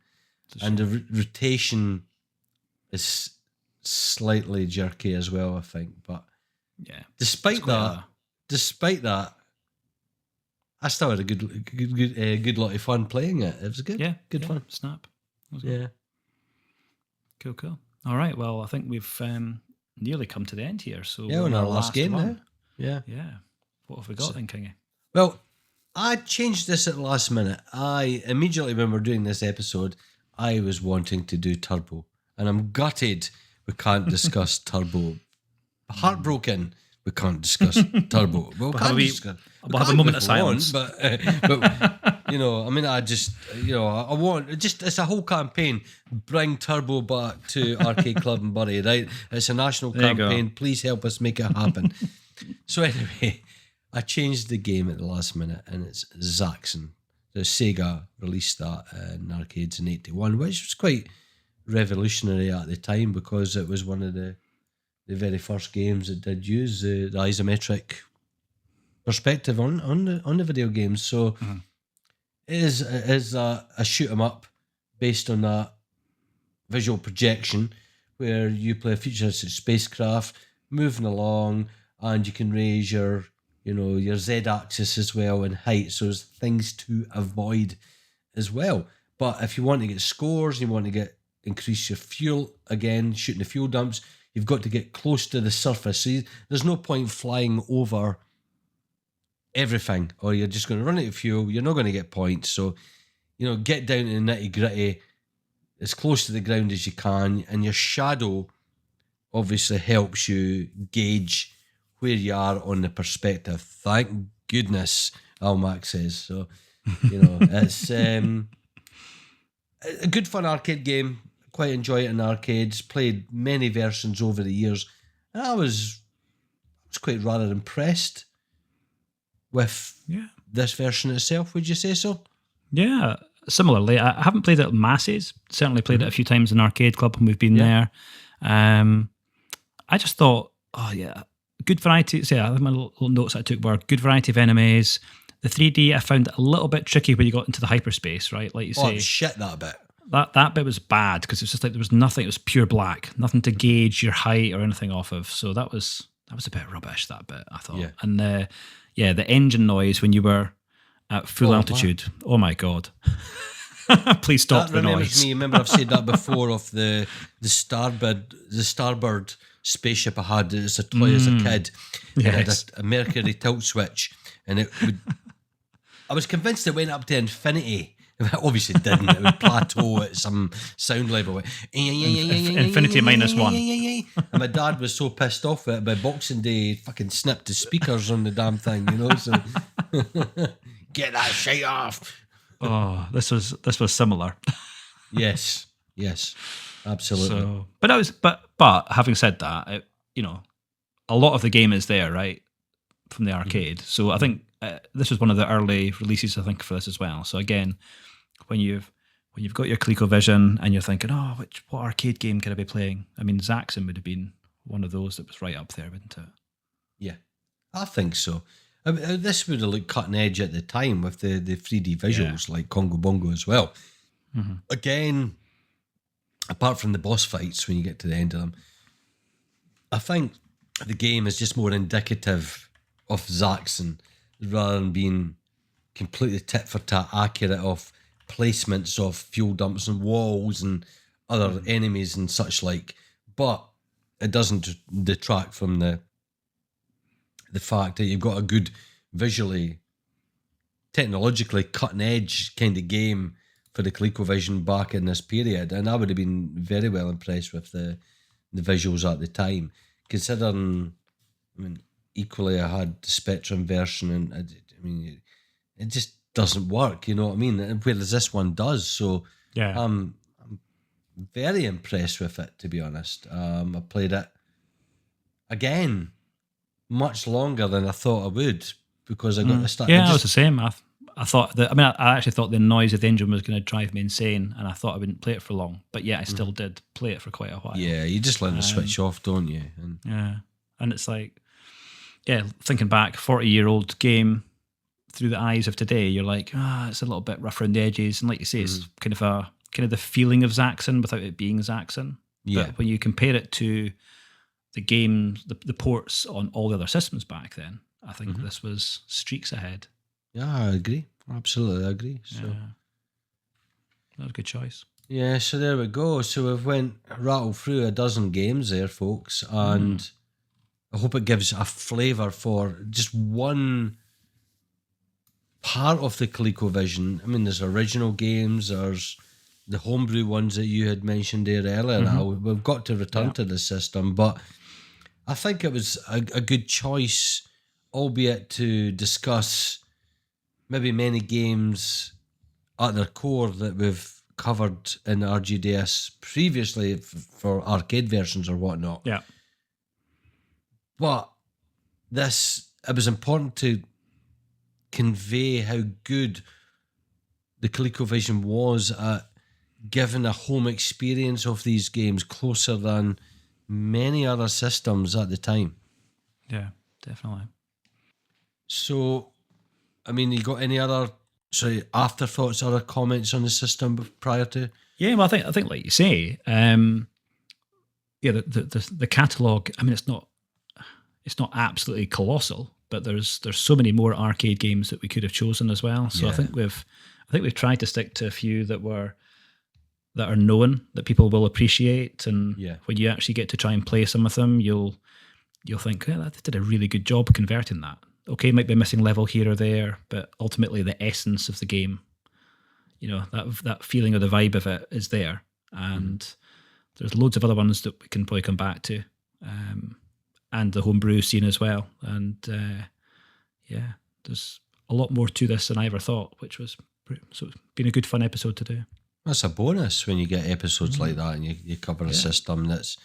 Speaker 3: and the rotation is slightly jerky as well, I think. But
Speaker 2: yeah,
Speaker 3: despite that, I still had a good lot of fun playing it. It was good.
Speaker 2: Yeah,
Speaker 3: good fun.
Speaker 2: Snap.
Speaker 3: Yeah.
Speaker 2: Cool. All right. Well, I think we've nearly come to the end here. So
Speaker 3: yeah, we're in our last game now. Yeah.
Speaker 2: What have we got then, Kingy?
Speaker 3: Well, I changed this at the last minute. I immediately, when we're doing this episode, I was wanting to do Turbo, and I'm gutted we can't discuss Turbo. Heartbroken we can't discuss Turbo. We'll have
Speaker 2: a moment of silence.
Speaker 3: But you know, I mean, I just, you know, I want just it's a whole campaign. Bring Turbo back to Arcade Club and Bury, right? It's a national campaign. Please help us make it happen. So anyway, I changed the game at the last minute, and it's Zaxxon. The Sega released that in arcades in '81, which was quite revolutionary at the time because it was one of the very first games that did use the isometric perspective on the video games. So is a shoot 'em up based on that visual projection where you play a futuristic spacecraft moving along, and you can raise your Z-axis as well in height, so there's things to avoid as well. But if you want to get scores, you want to increase your fuel, again, shooting the fuel dumps, you've got to get close to the surface. So there's no point flying over everything, or you're just going to run out of fuel. You're not going to get points. So, get down to the nitty-gritty as close to the ground as you can, and your shadow obviously helps you gauge where you are on the perspective. Thank goodness, Almac says. So, it's a good fun arcade game. Quite enjoy it in arcades. Played many versions over the years, and I was quite rather impressed with this version itself. Would you say so?
Speaker 2: Yeah. Similarly, I haven't played it at masses. Certainly played it a few times in Arcade Club when we've been there. I just thought, good variety. So I have my little notes I took were good variety of enemies. The 3D I found a little bit tricky when you got into the hyperspace, right? Like you say,
Speaker 3: shit, that bit.
Speaker 2: That bit was bad because it's just like there was nothing. It was pure black, nothing to gauge your height or anything off of. So that was a bit rubbish. That bit I thought. Yeah. And the engine noise when you were at full altitude. Man. Oh my god! Please stop the noise.
Speaker 3: Me. Remember, I've said that before of the starboard spaceship I had as a toy as a kid. Yes. It had a Mercury tilt switch, and it would. I was convinced it went up to infinity. It obviously didn't. It would plateau at some sound level.
Speaker 2: Infinity -1.
Speaker 3: And my dad was so pissed off at it by Boxing Day, he fucking snipped his speakers on the damn thing, So get that shit off.
Speaker 2: Oh, this was similar.
Speaker 3: Yes, absolutely.
Speaker 2: So, but having said that, a lot of the game is there, right, from the arcade. So I think this was one of the early releases, I think, for this as well. So again, when you've got your ColecoVision and you're thinking, what arcade game could I be playing? I mean, Zaxxon would have been one of those that was right up there, wouldn't it?
Speaker 3: Yeah, I think so. I mean, this would have looked cutting edge at the time with the 3D visuals like Congo Bongo as well. Mm-hmm. Again, apart from the boss fights when you get to the end of them, I think the game is just more indicative of Zaxxon rather than being completely tit for tat accurate of placements of fuel dumps and walls and other enemies and such like. But it doesn't detract from the fact that you've got a good visually, technologically cutting edge kind of game for the ColecoVision back in this period, and I would have been very well impressed with the visuals at the time, considering, equally I had the Spectrum version, and it just doesn't work, you know what I mean? Whereas this one does, so yeah, I'm very impressed with it, to be honest. I played it again much longer than I thought I would because I got to start.
Speaker 2: Yeah, I was the same. I thought that. I actually thought the noise of the engine was going to drive me insane, and I thought I wouldn't play it for long. But yeah, I still did play it for quite a while.
Speaker 3: Yeah, you just learn to switch off, don't you?
Speaker 2: And it's like, thinking back, 40-year-old game through the eyes of today, you're like, it's a little bit rough around the edges, and like you say, it's kind of the feeling of Zaxxon without it being Zaxxon. Yeah. But when you compare it to the games, the ports on all the other systems back then, I think this was streaks ahead.
Speaker 3: Yeah, I agree. Absolutely, I agree. So
Speaker 2: that was a good choice.
Speaker 3: Yeah, so there we go. So we've rattled through a dozen games there, folks, and I hope it gives a flavour for just one part of the ColecoVision. There's original games, there's the homebrew ones that you had mentioned there earlier. Now we've got to return to the system, but I think it was a good choice, albeit to discuss maybe many games at their core that we've covered in RGDS previously for arcade versions or whatnot.
Speaker 2: Yeah.
Speaker 3: But it was important to convey how good the ColecoVision was at giving a home experience of these games closer than many other systems at the time.
Speaker 2: Yeah, definitely.
Speaker 3: So, you got any other So afterthoughts, other comments on the system prior to?
Speaker 2: Yeah, well, I think like you say, the catalogue. I mean, it's not absolutely colossal, but there's so many more arcade games that we could have chosen as well. So I think we've tried to stick to a few that are known, that people will appreciate, and when you actually get to try and play some of them, you'll think, that did a really good job converting that. Okay, might be a missing level here or there, but ultimately the essence of the game, that feeling or the vibe of it is there. And there's loads of other ones that we can probably come back to, and the homebrew scene as well. And there's a lot more to this than I ever thought, so it's been a good fun episode to do.
Speaker 3: That's a bonus when you get episodes like that and you cover a system that's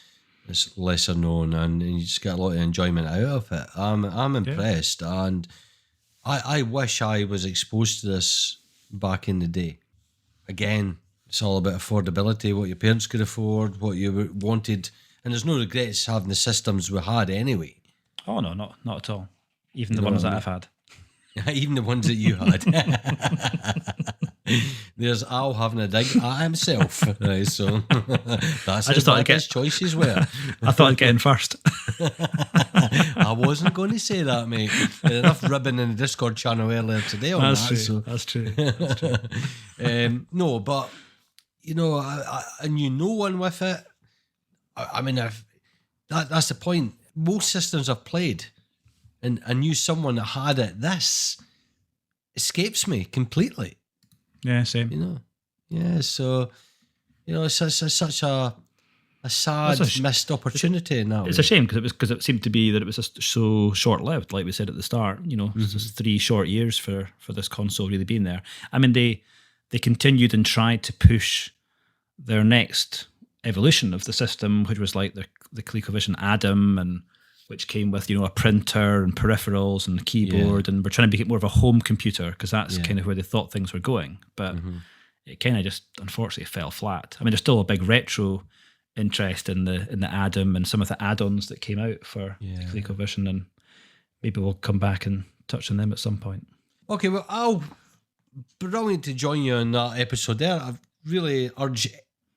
Speaker 3: lesser known, and you just get a lot of enjoyment out of it. I'm impressed, and I wish I was exposed to this back in the day. Again, it's all about affordability, what your parents could afford, what you wanted, and there's no regrets having the systems we had anyway.
Speaker 2: Oh no, not at all. Even the ones that I've had.
Speaker 3: Even the ones that you had. There's Al having a dig at himself. Right, so that's as bad as choices were.
Speaker 2: I thought I'd get in first.
Speaker 3: I wasn't going to say that, mate. There's enough ribbon in the Discord channel earlier today on
Speaker 2: That's
Speaker 3: that.
Speaker 2: True.
Speaker 3: So.
Speaker 2: That's true.
Speaker 3: No, but, I knew no one with it. I mean, that's the point. Most systems I've played, and I knew someone that had it. This escapes me completely.
Speaker 2: Yeah, same.
Speaker 3: So it's such a sad missed opportunity in that way.
Speaker 2: It's a shame because it seemed to be that it was just so short lived, like we said at the start. It's just 3 short years for this console really being there. I mean, they continued and tried to push their next evolution of the system, which was like the Colecovision Adam, and which came with a printer and peripherals and a keyboard, and we're trying to make it more of a home computer because that's kind of where they thought things were going. But it kind of just unfortunately fell flat. I mean, there's still a big retro interest in the Adam and some of the add-ons that came out for Colecovision, and maybe we'll come back and touch on them at some point. Okay, well, I'll brilliant to join you on that episode there. I really urge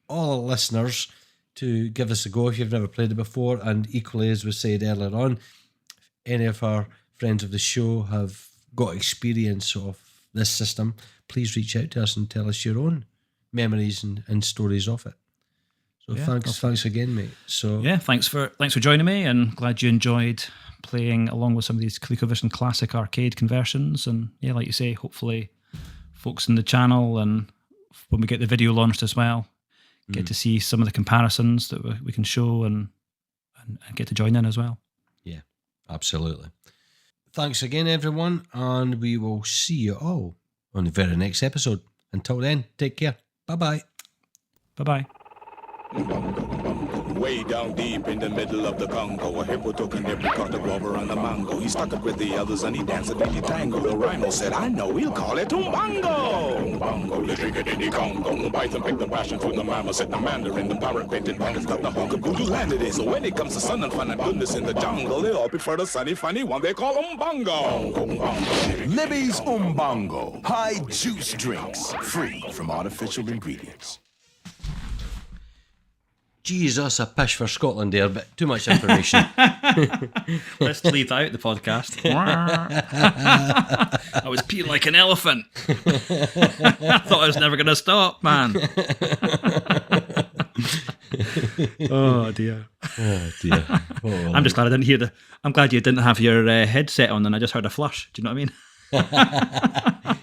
Speaker 2: all our listeners to give us a go if you've never played it before, and equally, as we said earlier on, if any of our friends of the show have got experience of this system, please reach out to us and tell us your own memories and stories of it. So thanks again, mate. So thanks for joining me, and glad you enjoyed playing along with some of these Colecovision classic arcade conversions. And like you say, hopefully folks in the channel, and when we get the video launched as well, get to see some of the comparisons that we can show and get to join in as well. Yeah, absolutely. Thanks again, everyone, and we will see you all on the very next episode. Until then, take care. Bye-bye. Bye-bye.
Speaker 4: Way down deep in the middle of the Congo, a hippo took an apricot, a guava, and a mango. He stuck it with the others and he danced a diddy tango. The rhino said, I know, we'll call it Umbango. Umbango, the trick-a-diddy Congo. Python picked the passion fruit, the mama said the mandarin. The parrot painted bandits got the hunk of voodoo land it is. So when it comes to sun and fun and goodness in the jungle, they all prefer the sunny, funny one they call Umbango.
Speaker 5: Libby's Umbango. High juice drinks, free from artificial ingredients.
Speaker 3: Jesus, a pish for Scotland there, but too much information.
Speaker 2: Let's leave that out the podcast. I was peeing like an elephant. I thought I was never going to stop, man. Oh dear. Oh dear. Oh, I'm just glad I didn't hear I'm glad you didn't have your headset on and I just heard a flush. Do you know what I mean?